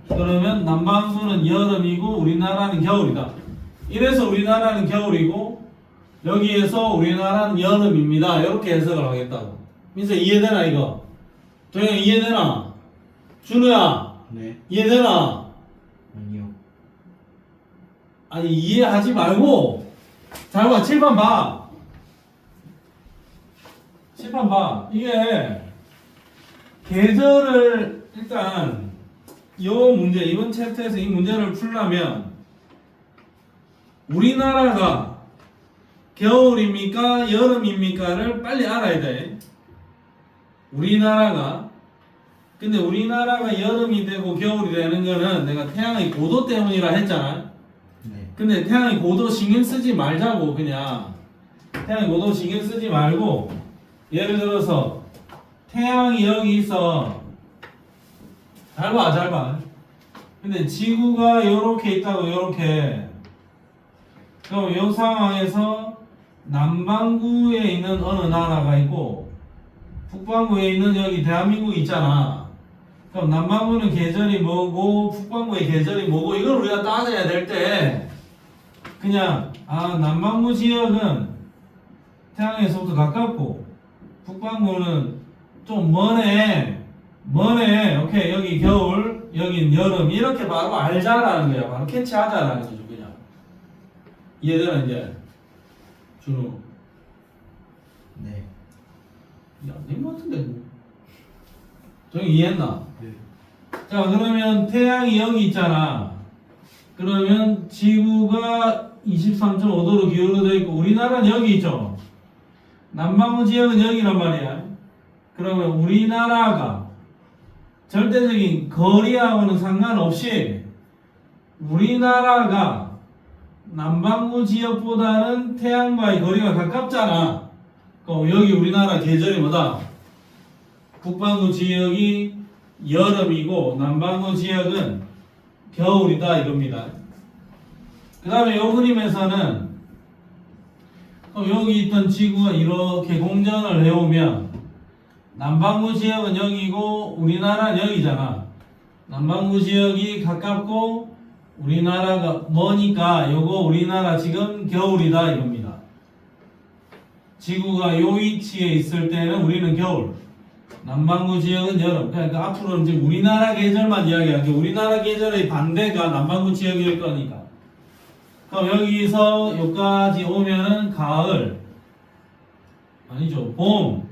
그러면 남반구는 여름이고 우리나라는 겨울이다. 이래서 우리나라는 겨울이고 여기에서 우리나라는 여름입니다. 이렇게 해석을 하겠다고. 민서 이해되나 이거? 도영이 이해되나? 준우야
네.
이해되나?
아니요.
아니 이해하지 말고 잘 봐. 칠판 봐. 칠판 봐. 이게 계절을 일단 요 문제 이번 챕터에서 이 문제를 풀려면 우리나라가 겨울입니까 여름입니까를 빨리 알아야 돼. 우리나라가 근데 우리나라가 여름이 되고 겨울이 되는 거는 내가 태양의 고도 때문이라 했잖아.
네.
근데 태양의 고도 신경 쓰지 말자고. 그냥 태양의 고도 신경 쓰지 말고 예를 들어서 태양이 여기 있어. 잘 봐, 잘 봐. 근데 지구가 요렇게 있다고 요렇게. 그럼 이 상황에서 남반구에 있는 어느 나라가 있고 북반구에 있는 여기 대한민국이 있잖아. 그럼 남반구는 계절이 뭐고 북반구의 계절이 뭐고 이걸 우리가 따져야 될 때 그냥 남반구 지역은 태양에서부터 가깝고 북반구는 좀 머네. 오케이. 여기 겨울, 여긴 여름. 이렇게 바로 알자라는 거야. 바로 캐치하자라는 거죠, 그냥. 이해되나, 이제? 준우.
네.
야, 님 같은데, 뭐. 정이 이해했나?
네.
자, 그러면 태양이 여기 있잖아. 그러면 지구가 23.5도로 기울어져 있고, 우리나라는 여기 있죠? 남반구 지역은 여기란 말이야. 그러면 우리나라가 절대적인 거리하고는 상관없이 우리나라가 남반구 지역보다는 태양과의 거리가 가깝잖아. 그럼 여기 우리나라 계절이 뭐다? 북반구 지역이 여름이고 남반구 지역은 겨울이다 이겁니다. 그 다음에 이 그림에서는 여기 있던 지구가 이렇게 공전을 해오면 남반구 지역은 여기고 우리나라는 여기잖아. 남반구 지역이 가깝고 우리나라가 머니까 요거 우리나라 지금 겨울이다 이겁니다. 지구가 요 위치에 있을 때는 우리는 겨울, 남반구 지역은 여름. 그러니까 앞으로는 지금 우리나라 계절만 이야기할게. 우리나라 계절의 반대가 남반구 지역일 거니까. 그럼 여기서 여기까지 오면은 가을, 아니죠, 봄,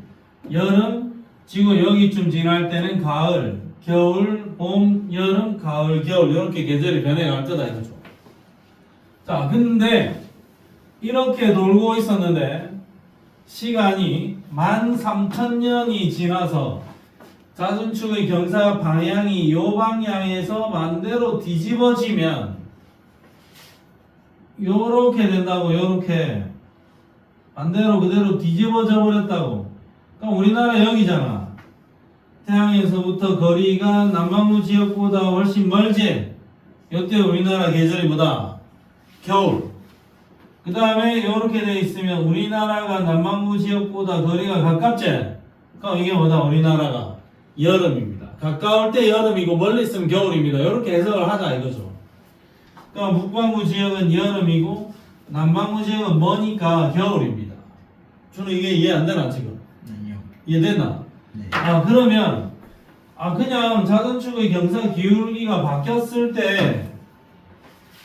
여름. 지구 여기쯤 지날 때는 가을, 겨울, 봄, 여름, 가을, 겨울 이렇게 계절이 변해갈 거다 이거죠. 자, 근데 이렇게 돌고 있었는데 시간이 13,000년이 지나서 자전축의 경사 방향이 요 방향에서 반대로 뒤집어지면 요렇게 된다고. 요렇게 반대로 그대로 뒤집어져 버렸다고. 그럼 우리나라 여기잖아. 태양에서부터 거리가 남반구 지역보다 훨씬 멀지. 이때 우리나라 계절이 뭐다? 겨울. 그 다음에 이렇게 돼 있으면 우리나라가 남반구 지역보다 거리가 가깝지. 그럼 이게 뭐다? 우리나라가 여름입니다. 가까울 때 여름이고 멀리 있으면 겨울입니다. 이렇게 해석을 하자 이거죠. 그럼 북반구 지역은 여름이고 남반구 지역은 머니까 겨울입니다. 저는 이게 이해 안 되나 지금?
아니요.
이해됐나?
네.
그러면 그냥 자전축의 경사 기울기가 바뀌었을 때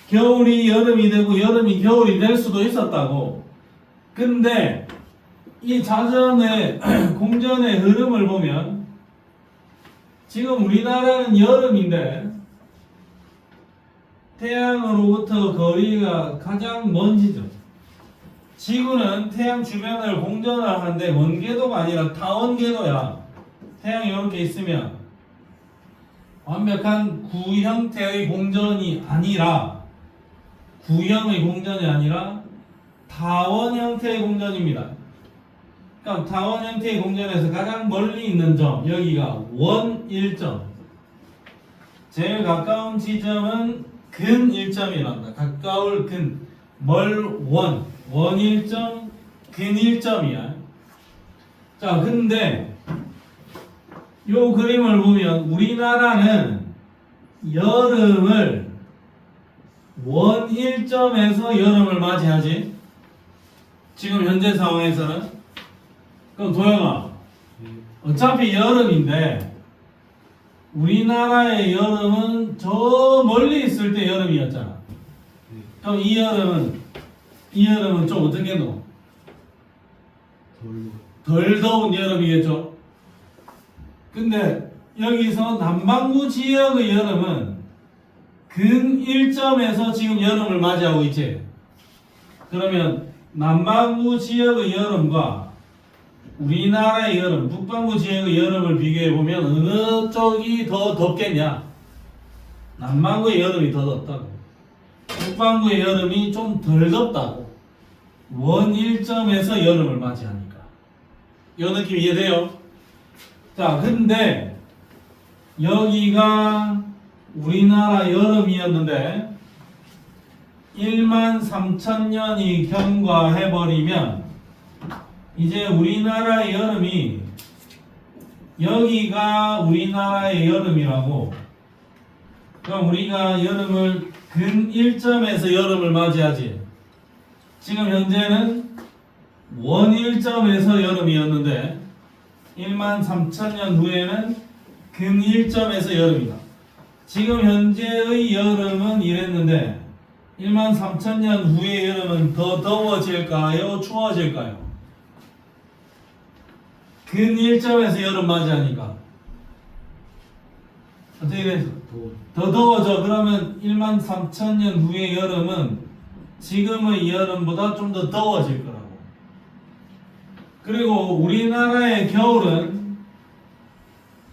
겨울이 여름이 되고 여름이 겨울이 될 수도 있었다고. 근데 이 자전의 공전의 흐름을 보면 지금 우리나라는 여름인데 태양으로부터 거리가 가장 먼 지점. 지구는 태양 주변을 공전을 하는데 먼 궤도가 아니라 타원 궤도야. 태양이 이렇게 있으면 완벽한 구 형태의 공전이 아니라 구형의 공전이 아니라 타원 형태의 공전입니다. 그럼 타원 형태의 공전에서 가장 멀리 있는 점, 여기가 원 1점. 제일 가까운 지점은 근 1점이란다. 가까울 근, 멀 원, 원 1점, 근 1점이야. 자, 근데 요 그림을 보면 우리나라는 여름을 원 1점에서 여름을 맞이하지. 지금 현재 상황에서는. 그럼 도영아, 어차피 여름인데 우리나라의 여름은 저 멀리 있을 때 여름이었잖아. 그럼 이 여름은 좀 어떻게 노? 덜 더운 여름이겠죠. 근데 여기서 남반구 지역의 여름은 근 1점에서 지금 여름을 맞이하고 있지. 그러면 남반구 지역의 여름과 우리나라의 여름, 북반구 지역의 여름을 비교해 보면 어느 쪽이 더 덥겠냐? 남반구의 여름이 더 덥다고. 북반구의 여름이 좀 덜 덥다고. 원 1점에서 여름을 맞이하니까. 이 느낌 이해돼요? 자, 근데 여기가 우리나라 여름이었는데 13,000년이 경과해버리면 이제 우리나라의 여름이 여기가 우리나라의 여름이라고. 그럼 우리가 여름을 근 1점에서 여름을 맞이하지. 지금 현재는 원 1점에서 여름이었는데 13,000년 후에는 근 1점에서 여름이다. 지금 현재의 여름은 이랬는데 13,000년 후의 여름은 더 더워질까요? 추워질까요? 근 1점에서 여름 맞이하니까 어떻게 돼? 더 더워져. 그러면 13,000년 후의 여름은 지금의 여름보다 좀 더 더워질 거라고. 그리고 우리나라의 겨울은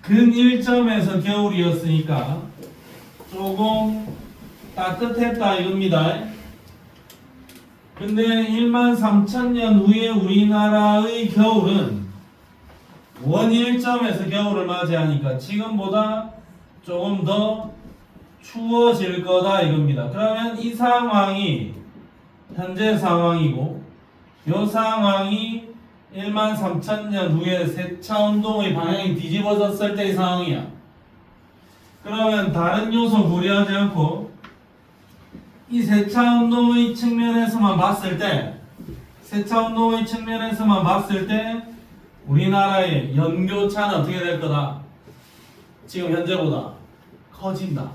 근 1점에서 겨울이었으니까 조금 따뜻했다 이겁니다. 근데 13,000년 후에 우리나라의 겨울은 원 1점에서 겨울을 맞이하니까 지금보다 조금 더 추워질 거다 이겁니다. 그러면 이 상황이 현재 상황이고 이 상황이 13,000년 후에 세차운동의 방향이 뒤집어졌을 때의 상황이야. 그러면 다른 요소 고려하지 않고 이 세차운동의 측면에서만 봤을 때 우리나라의 연교차는 어떻게 될 거다? 지금 현재보다 커진다.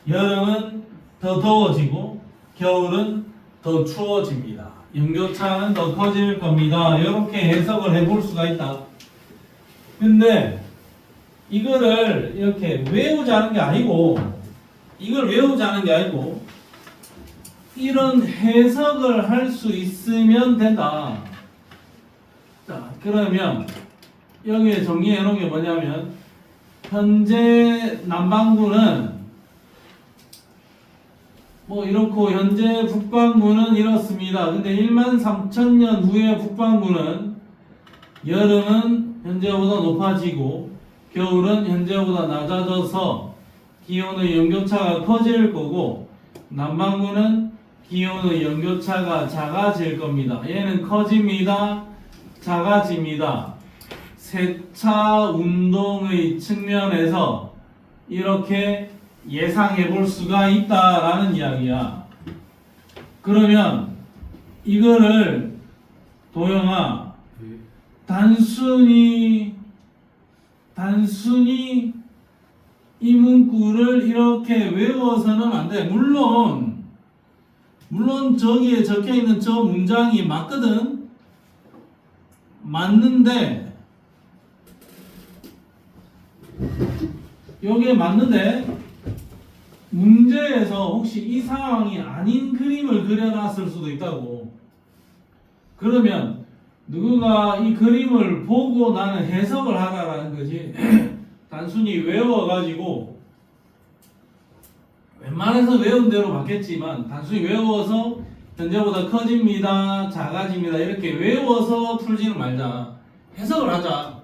여름은 더 더워지고 겨울은 더 추워집니다. 연교차는 더 커질 겁니다. 이렇게 해석을 해볼 수가 있다. 근데 이거를 이렇게 외우자는 게 아니고 이런 해석을 할 수 있으면 된다. 자, 그러면 여기에 정리해 놓은 게 뭐냐면 현재 남반구는 뭐 이렇고 현재 북반구는 이렇습니다. 근데 13,000년 후에 북반구는 여름은 현재보다 높아지고 겨울은 현재보다 낮아져서 기온의 연교차가 커질 거고 남반구는 기온의 연교차가 작아질 겁니다. 얘는 커집니다. 작아집니다. 세차 운동의 측면에서 이렇게 예상해 볼 수가 있다라는 이야기야. 그러면 이거를 도영아 단순히 이 문구를 이렇게 외워서는 안 돼. 물론 저기에 적혀 있는 저 문장이 맞거든. 맞는데 여기에 맞는데 문제에서 혹시 이 상황이 아닌 그림을 그려놨을 수도 있다고. 그러면 누구가 이 그림을 보고 나는 해석을 하라라는 거지. 단순히 외워가지고 웬만해서 외운 대로 받겠지만 단순히 외워서 현재보다 커집니다, 작아집니다 이렇게 외워서 풀지는 말자. 해석을 하자.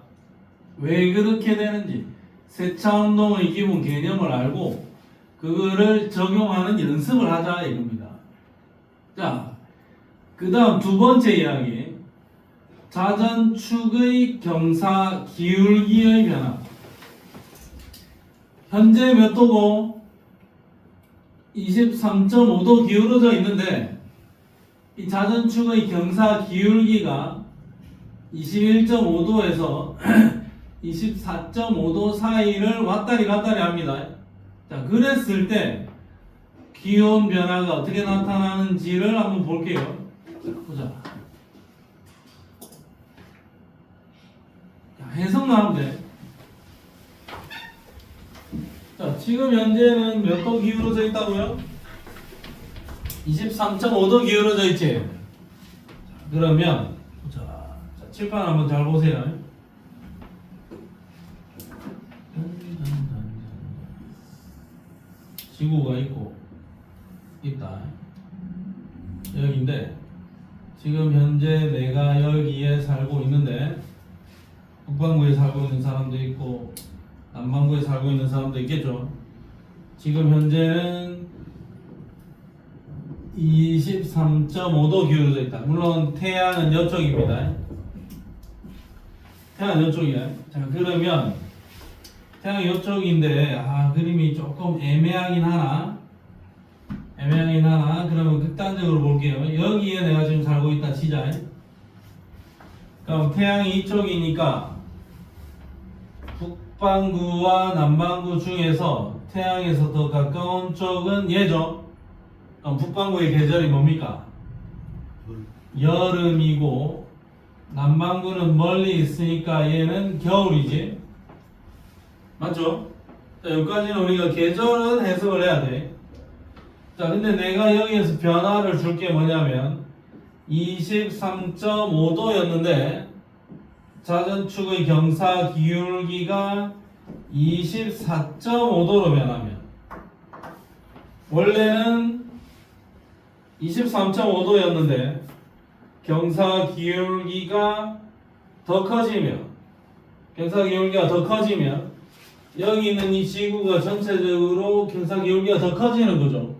왜 그렇게 되는지 세차운동의 기본 개념을 알고 그거를 적용하는 연습을 하자 이겁니다. 자, 그 다음 두 번째 이야기. 자전축의 경사 기울기의 변화. 현재 몇 도고? 23.5도 기울어져 있는데 이 자전축의 경사 기울기가 21.5도에서 24.5도 사이를 왔다리 갔다리 합니다. 자, 그랬을 때 기온 변화가 어떻게 나타나는지를 한번 볼게요. 자, 보자. 자, 해석 나오면 돼. 자, 지금 현재는 몇 도 기울어져 있다고요? 23.5도 기울어져 있지? 자, 그러면 보자. 자, 칠판 한번 잘 보세요. 지구가 있다. 여기인데 지금 현재 내가 여기에 살고 있는데 북반구에 살고 있는 사람도 있고 남반구에 살고 있는 사람도 있겠죠. 지금 현재는 23.5도 기울어져 있다. 물론 태양은 이쪽입니다. 태양은 이쪽이야. 자, 그러면 태양이 이쪽인데 그림이 조금 애매하긴 하나. 그러면 극단적으로 볼게요. 여기에 내가 지금 살고 있다 치자. 그럼 태양이 이쪽이니까 북반구와 남반구 중에서 태양에서 더 가까운 쪽은 얘죠. 그럼 북반구의 계절이 뭡니까? 여름이고 남반구는 멀리 있으니까 얘는 겨울이지. 맞죠? 자, 여기까지는 우리가 계절은 해석을 해야 돼. 자, 근데 내가 여기에서 변화를 줄 게 뭐냐면 23.5도였는데 자전축의 경사 기울기가 24.5도로 변하면 원래는 23.5도였는데 경사 기울기가 더 커지면 여기 있는 이 지구가 전체적으로 경사 기울기가 더 커지는 거죠.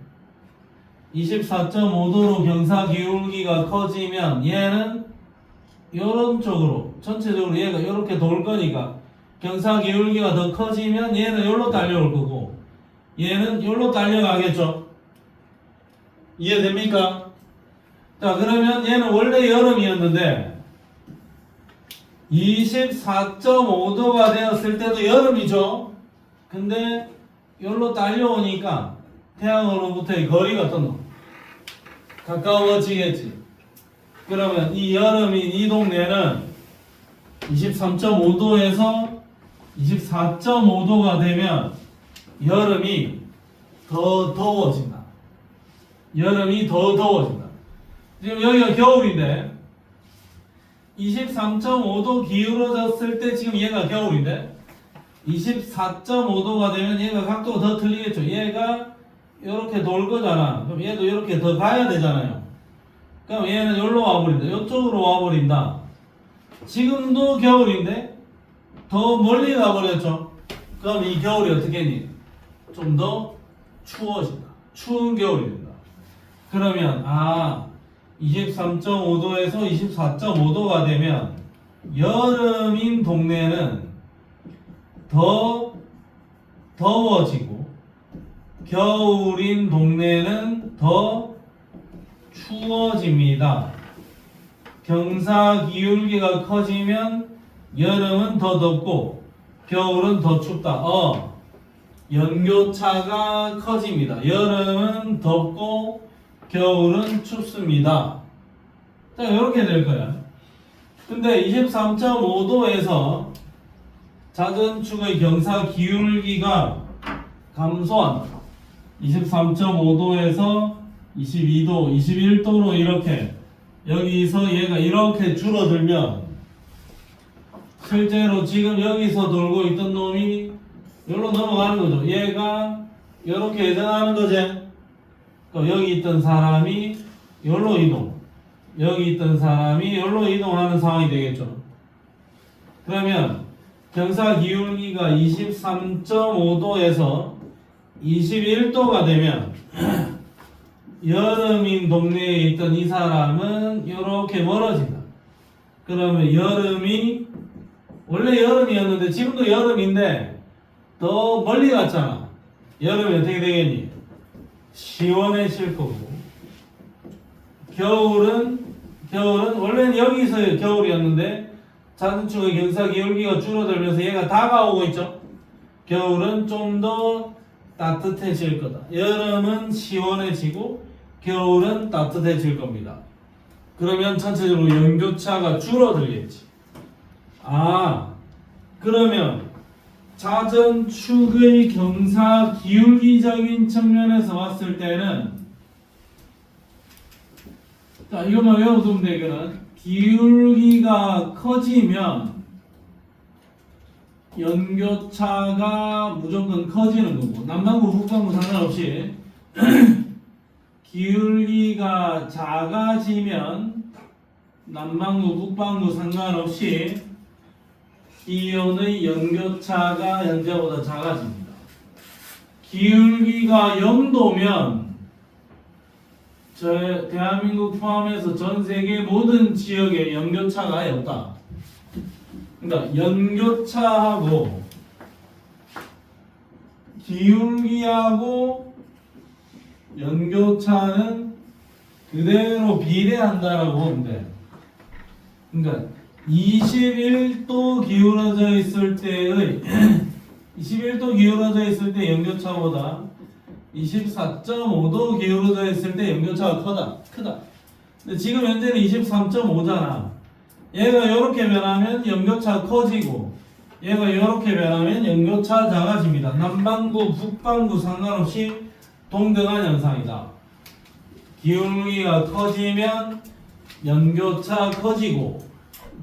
24.5도로 경사 기울기가 커지면 얘는 이런 쪽으로 전체적으로 얘가 이렇게 돌 거니까 경사 기울기가 더 커지면 얘는 여기로 달려올 거고 얘는 여기로 달려가겠죠. 이해됩니까? 자, 그러면 얘는 원래 여름이었는데 24.5도가 되었을 때도 여름이죠. 근데 여기로 달려오니까 태양으로부터의 거리가 어떤 가까워지겠지. 그러면 이 여름인 이 동네는 23.5도에서 24.5도가 되면 여름이 더 더워진다. 지금 여기가 겨울인데 23.5도 기울어졌을 때 지금 얘가 겨울인데 24.5도가 되면 얘가 각도가 더 틀리겠죠. 얘가 이렇게 돌 거잖아. 그럼 얘도 이렇게 더 가야 되잖아요. 그럼 얘는 여기로 와버린다. 이쪽으로 와버린다. 지금도 겨울인데 더 멀리 가버렸죠. 그럼 이 겨울이 어떻게 했니? 좀 더 추워진다. 추운 겨울이 된다. 그러면 23.5도에서 24.5도가 되면 여름인 동네는 더 더워지고 겨울인 동네는 더 추워집니다. 경사 기울기가 커지면 여름은 더 덥고 겨울은 더 춥다. 연교차가 커집니다. 여름은 덥고 겨울은 춥습니다. 자, 이렇게 될 거야. 근데 23.5도에서 자전축의 경사 기울기가 감소한다. 23.5도에서 22도, 21도로 이렇게 여기서 얘가 이렇게 줄어들면 실제로 지금 여기서 돌고 있던 놈이 여기로 넘어가는 거죠. 얘가 이렇게 예정하는 거지. 여기 있던 사람이 여기로 이동, 여기 있던 사람이 여기로 이동하는 상황이 되겠죠. 그러면 경사 기울기가 23.5도에서 21도가 되면 여름인 동네에 있던 이 사람은 이렇게 멀어진다. 그러면 여름이 원래 여름이었는데 지금도 여름인데 더 멀리 갔잖아. 여름이 어떻게 되겠니? 시원해질 거고 겨울은 원래는 여기서 겨울이었는데 자전축의 경사 기울기가 줄어들면서 얘가 다가오고 있죠. 겨울은 좀 더 따뜻해질 거다. 여름은 시원해지고 겨울은 따뜻해질 겁니다. 그러면 전체적으로 연교차가 줄어들겠지. 아, 그러면 자전축의 경사 기울기적인 측면에서 봤을 때는, 자, 이것만 외워두면 돼. 이거는 기울기가 커지면 연교차가 무조건 커지는 거고, 남반구 북반구 상관없이 기울기가 작아지면 남반구 북반구 상관없이 이온의 연교차가 현재보다 작아집니다. 기울기가 0도면 저 대한민국 포함해서 전 세계 모든 지역에 연교차가 아예 없다. 그러니까 연교차하고 기울기하고 연교차는 그대로 비례한다라고 보면 돼. 그러니까 21도 기울어져 있을 때의 21도 기울어져 있을 때 연교차보다 24.5도 기울어져 있을 때 연교차가 크다. 근데 지금 현재는 23.5잖아. 얘가 이렇게 변하면 연교차 커지고, 얘가 이렇게 변하면 연교차 작아집니다. 남반구, 북반구 상관없이 동등한 현상이다. 기울기가 커지면 연교차 커지고,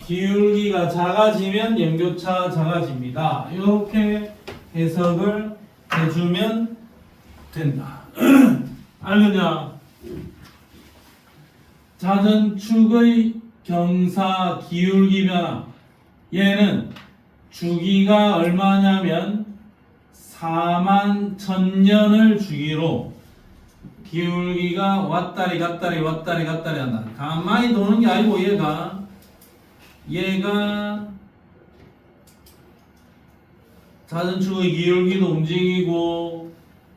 기울기가 작아지면 연교차 작아집니다. 이렇게 해석을 해주면 된다. 알겠냐? 자전축의 경사 기울기 변화, 얘는 주기가 얼마냐면 4만 1000년을 주기로 기울기가 왔다리 갔다리 왔다리 갔다리 한다. 가만히 도는 게 아니고 얘가 자전축의 기울기도 움직이고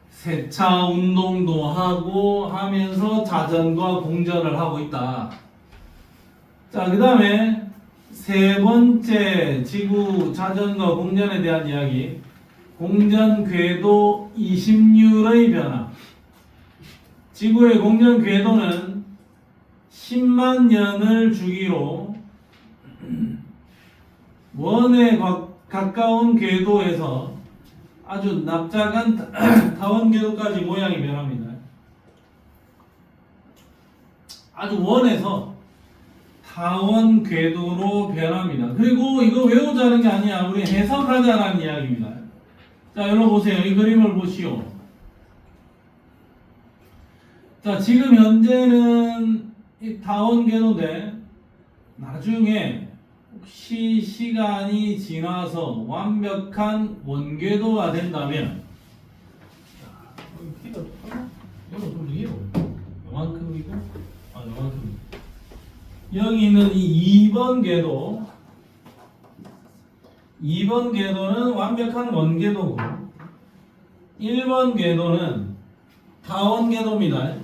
세차 운동도 하고 하면서 자전과 공전을 하고 있다. 자, 그 다음에 세 번째 지구 자전과 공전에 대한 이야기. 공전 궤도 이심률의 변화. 지구의 공전 궤도는 10만 년을 주기로 원에 가까운 궤도에서 아주 납작한 타원 궤도까지 모양이 변합니다. 아주 원에서 타원 궤도로 변합니다. 그리고 이거 외우자는 게 아니야. 우리 해석하자라는 이야기입니다. 자, 여러분 보세요. 이 그림을 보시오. 자, 지금 현재는 이 타원 궤도인데 나중에 혹시 시간이 지나서 완벽한 원궤도가 된다면, 키가 이거 좀 이해요. 요만큼이고, 요만큼. 여기는 이 2번 궤도는 완벽한 원궤도고, 1번 궤도는 타원 궤도입니다.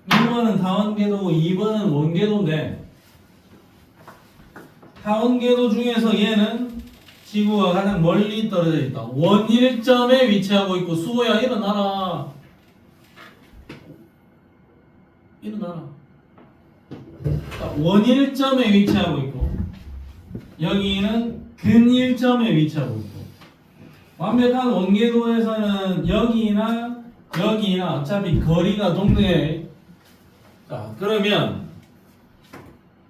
1번은 타원 궤도고 2번은 원궤도인데, 타원 궤도 중에서 얘는 지구가 가장 멀리 떨어져 있다. 원일점에 위치하고 있고, 수호야 일어나라. 원일점에 위치하고 있고, 여기는 근일점에 위치하고 있고, 완벽한 원궤도에서는 여기나 어차피 거리가 동등해. 자, 그러면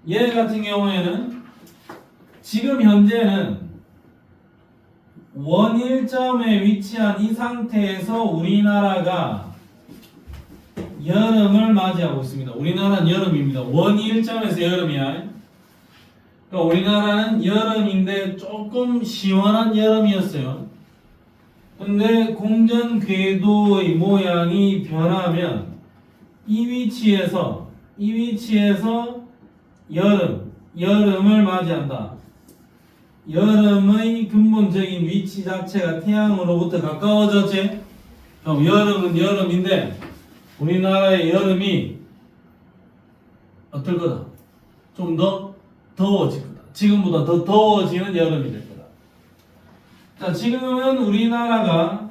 얘 같은 경우에는 지금 현재는 원일점에 위치한 이 상태에서 우리나라가 여름을 맞이하고 있습니다. 우리나라는 여름입니다. 원일점에서 여름이야. 그러니까 우리나라는 여름인데 조금 시원한 여름이었어요. 근데 공전 궤도의 모양이 변하면 이 위치에서 여름을 맞이한다. 여름의 근본적인 위치 자체가 태양으로부터 가까워졌지. 그럼 여름은 여름인데 우리나라의 여름이 어떨 거다? 좀 더 더워질 거다. 지금보다 더 더워지는 여름이 될 거다. 자, 지금은 우리나라가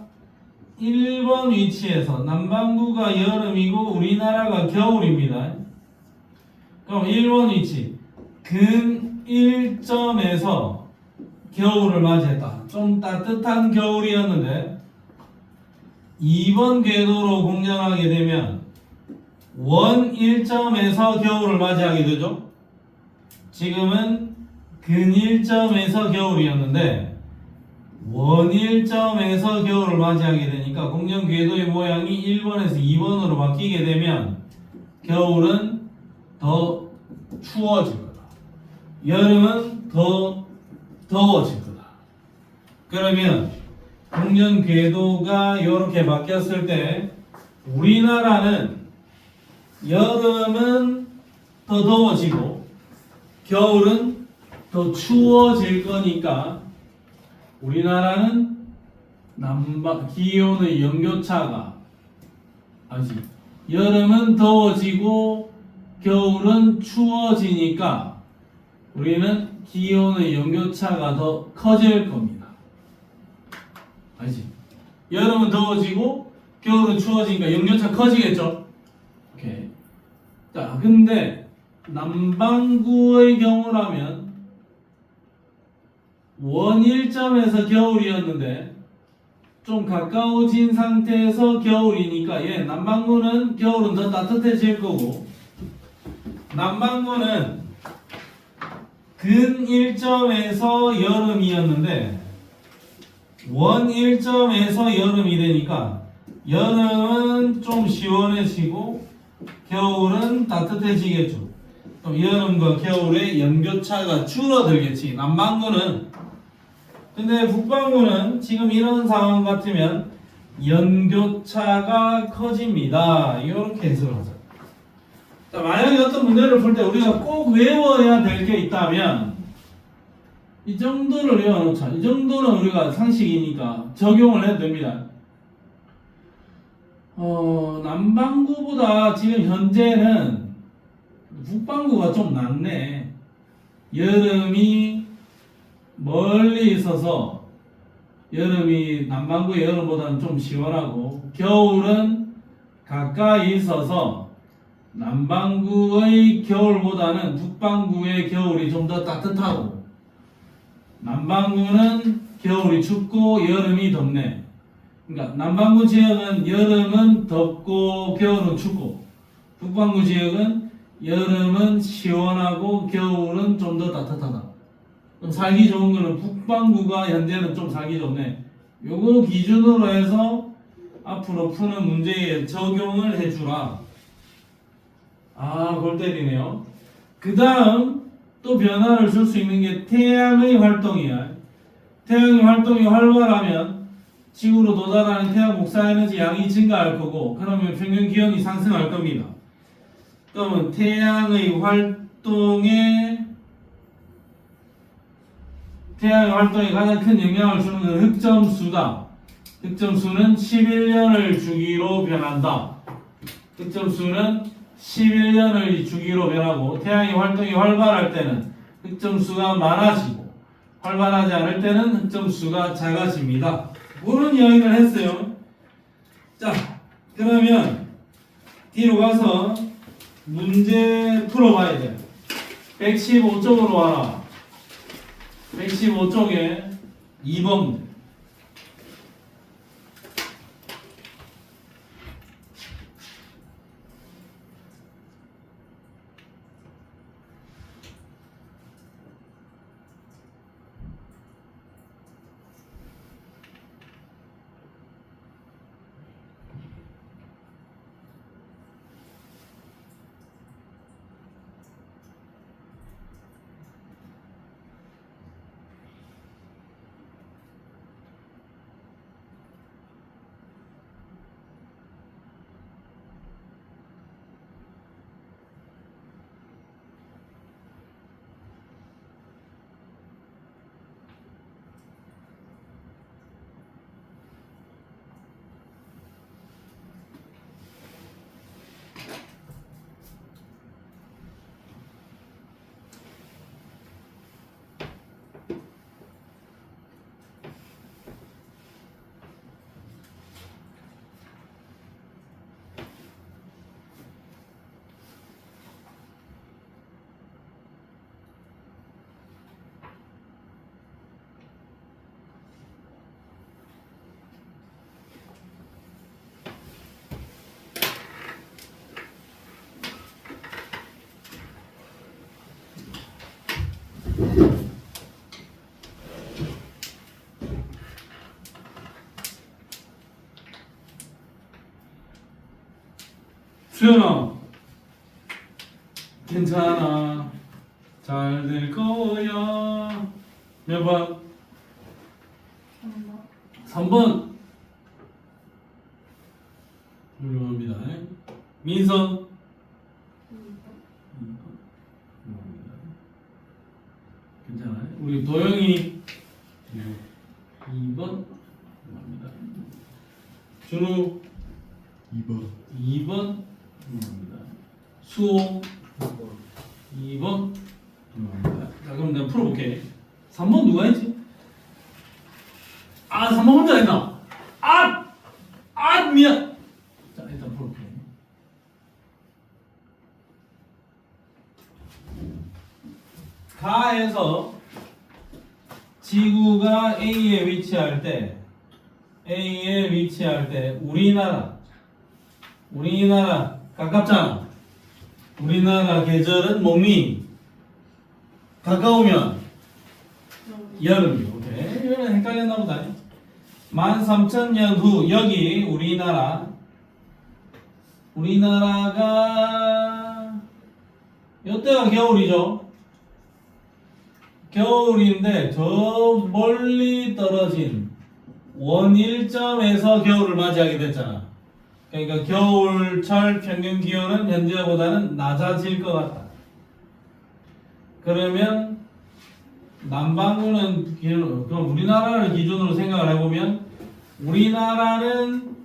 1번 위치에서 남반구가 여름이고 우리나라가 겨울입니다. 그럼 1번 위치 근 1점에서 겨울을 맞이했다. 좀 따뜻한 겨울이었는데 2번 궤도로 공전하게 되면 원 1점에서 겨울을 맞이하게 되죠. 지금은 근 1점에서 겨울이었는데 원 1점에서 겨울을 맞이하게 되니까 공전 궤도의 모양이 1번에서 2번으로 바뀌게 되면 겨울은 더 추워질 거다. 여름은 더 더워질 거다. 그러면 공전 궤도가 이렇게 바뀌었을 때 우리나라는 여름은 더 더워지고 겨울은 더 추워질 거니까 우리나라는 기온의 연교차가 아직 여름은 더워지고 겨울은 추워지니까 우리는 기온의 연교차가 더 커질 겁니다. 알지? 여름은 더워지고 겨울은 추워지니까 연교차 커지겠죠? 오케이. 자, 근데 남반구의 경우라면 원 1점에서 겨울이었는데 좀 가까워진 상태에서 겨울이니까 남반구는 겨울은 더 따뜻해질 거고 남반구는 근 1점에서 여름이었는데 원 1점에서 여름이 되니까 여름은 좀 시원해지고 겨울은 따뜻해지겠죠. 그럼 여름과 겨울의 연교차가 줄어들겠지. 남반구는. 근데 북반구는 지금 이런 상황 같으면 연교차가 커집니다. 이렇게 해석을 하죠. 자, 만약에 어떤 문제를 풀 때 우리가 꼭 외워야 될 게 있다면 이 정도를 외워놓자. 이 정도는 우리가 상식이니까 적용을 해도 됩니다. 남반구보다 지금 현재는 북반구가 좀 낫네. 여름이 멀리 있어서 여름이 남반구의 여름보다는 좀 시원하고 겨울은 가까이 있어서 남반구의 겨울보다는 북반구의 겨울이 좀 더 따뜻하고 남반구는 겨울이 춥고 여름이 덥네. 그러니까 남반구 지역은 여름은 덥고 겨울은 춥고 북반구 지역은 여름은 시원하고 겨울은 좀 더 따뜻하다. 그럼 살기 좋은 거는 북반구가 현재는 좀 살기 좋네. 요거 기준으로 해서 앞으로 푸는 문제에 적용을 해주라. 골 때리네요. 그 다음 또 변화를 줄 수 있는 게 태양의 활동이야. 태양의 활동이 활발하면 지구로 도달하는 태양 복사에너지 양이 증가할 거고 그러면 평균 기온이 상승할 겁니다. 그러면 태양의 활동에 가장 큰 영향을 주는 건 흑점수다. 흑점수는 11년을 주기로 변한다. 흑점수는 11년을 주기로 변하고 태양의 활동이 활발할 때는 흑점수가 많아지고 활발하지 않을 때는 흑점수가 작아집니다. 그런 이야기를 했어요. 자, 그러면 뒤로 가서 문제 풀어봐야 돼요. 115쪽으로 와라. 115쪽에 2번 문제. 수연아 괜찮아 잘 될 거야 몇 번? 3번 훌륭합니다. 민선 2번 괜찮아요. 우리 도영이 2번 훌륭합니다. 준우
2번
2번 훌륭합니다. 수호 2번 훌륭합니다. 자 그럼 내가 풀어볼게. 3번 누가 했지? 아 3번 혼자 했나? 미안. 자 일단 풀어볼게. 가에서 지구가 A에 위치할 때 우리나라 가깝잖아. 우리나라 계절은 뭐니? 가까우면 여름이. 오케이. 이거는 헷갈렸나 보다. 13,000년 후 여기 우리나라가 이때가 겨울이죠. 겨울인데 저 멀리 떨어진 원일점에서 겨울을 맞이하게 됐잖아. 그러니까 겨울철 평균 기온은 현재보다는 낮아질 것 같다. 그러면 남반구는 그럼 우리나라를 기준으로 생각을 해보면 우리나라는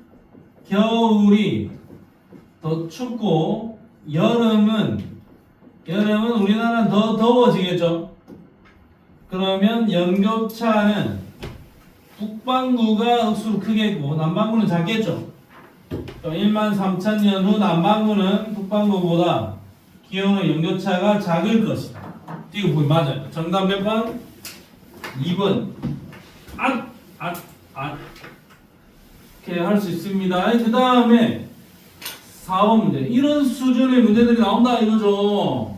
겨울이 더 춥고 여름은 우리나라는 더 더워지겠죠. 그러면 연격차는 북반구가 억수로 크겠고 남반구는 작겠죠. 13,000년 후 남반구는 북반구보다 기온의 연격차가 작을 것이다. 이거 보기 맞아요. 정답 몇 번? 2번. 이렇게 할 수 있습니다. 그 다음에 4번 문제. 이런 수준의 문제들이 나온다 이거죠.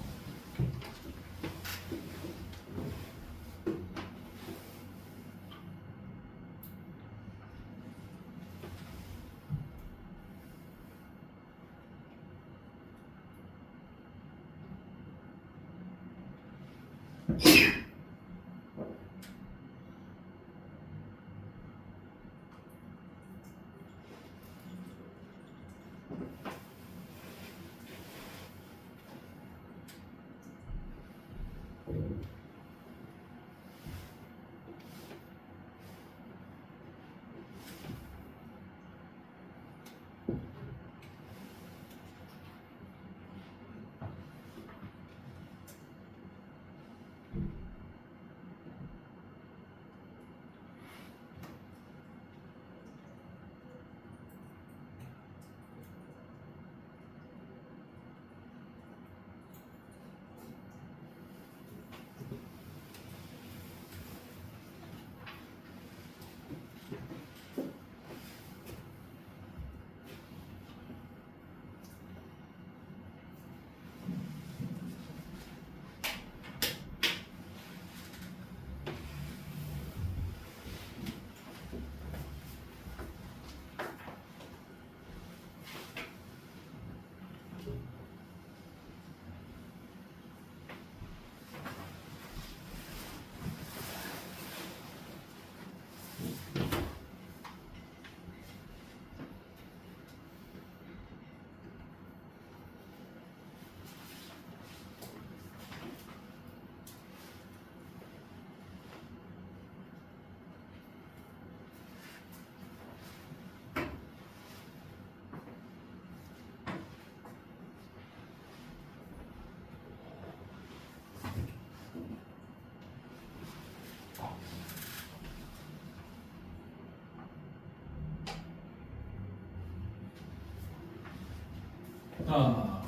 자,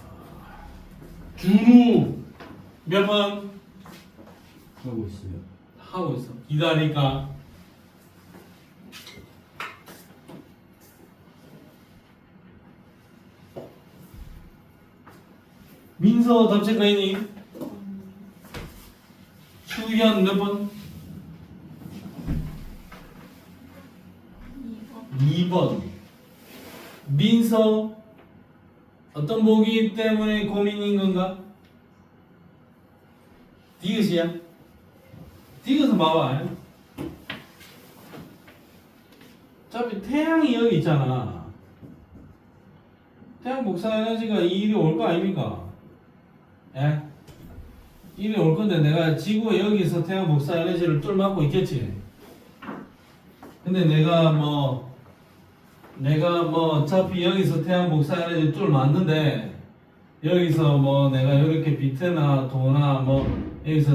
준우 몇 번?
하고 있어요.
하고 있어. 기다리까. 민서 답체가이니? 수현 몇 번? 2번. 민서 어떤 보기 때문에 고민인 건가? 디귿이야? 디귿은 봐봐. 어차피 태양이 여기 있잖아. 태양 복사 에너지가 이리 올 거 아닙니까? 예? 이리 올 건데 내가 지구에 여기서 태양 복사 에너지를 뚫맞고 있겠지. 근데 내가 뭐 어차피 여기서 태양 복사 에너지 뚫맞는데 여기서 뭐 내가 이렇게 비트나 도나 뭐 여기서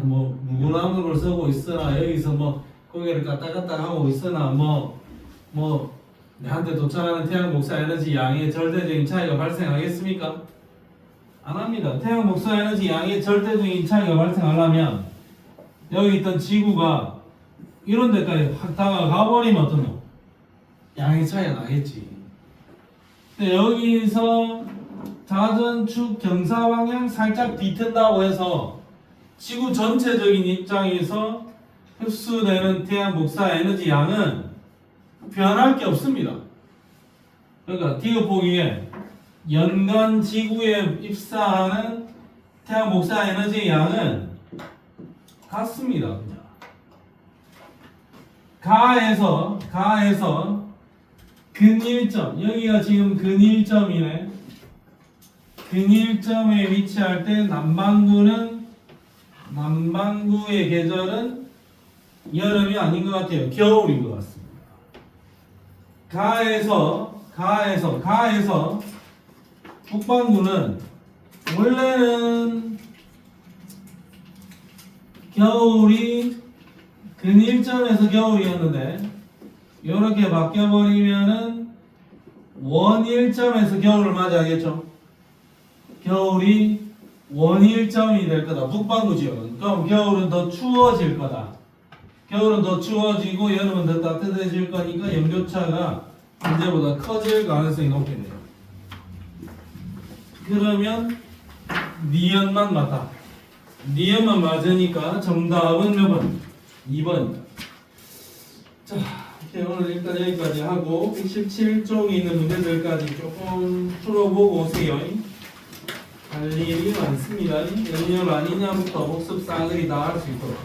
뭐 무구나무를 쓰고 있으나 여기서 뭐 고개를 까딱까딱 하고 있으나 뭐 내한테 도착하는 태양 복사 에너지 양의 절대적인 차이가 발생하겠습니까? 안 합니다. 태양 복사 에너지 양의 절대적인 차이가 발생하려면 여기 있던 지구가 이런 데까지 확 다가가 버리면 어떠노? 양의 차이가 나겠지. 근데 여기서 자전축 경사 방향 살짝 비튼다고 해서 지구 전체적인 입장에서 흡수되는 태양 복사 에너지 양은 변할 게 없습니다. 그러니까 디귿 보기에 연간 지구에 입사하는 태양 복사 에너지 양은 같습니다. 그냥 가에서 근일점, 여기가 지금 근일점이네. 근일점에 위치할 때 남반구의 계절은 여름이 아닌 것 같아요. 겨울인 것 같습니다. 가에서 북반구는 원래는 겨울이 근일점에서 겨울이었는데 이렇게 바뀌어버리면은 원일점에서 겨울을 맞이하겠죠. 겨울이 원일점이 될 거다. 북반구 지역은. 그럼 겨울은 더 추워질 거다. 겨울은 더 추워지고 여름은 더 따뜻해질 거니까 연교차가 현재보다 커질 가능성이 높겠네요. 그러면 니은만 맞다. 니은만 맞으니까 정답은 몇 번? 2번입니다. 자, 오늘 일단 여기까지 하고 117쪽에 있는 문제들까지 조금 풀어보고 오세요. 할 일이 많습니다. 연결 아니냐부터 복습 싸그리 다 할 수 있도록.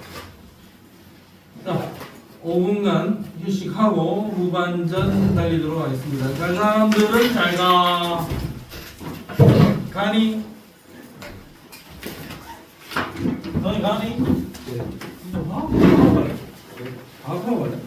자, 5분간 휴식하고 후반전 달리도록 하겠습니다. 갈 사람들은 잘 가. 가니? 너희 가니? 네. 아, 가고 갈래?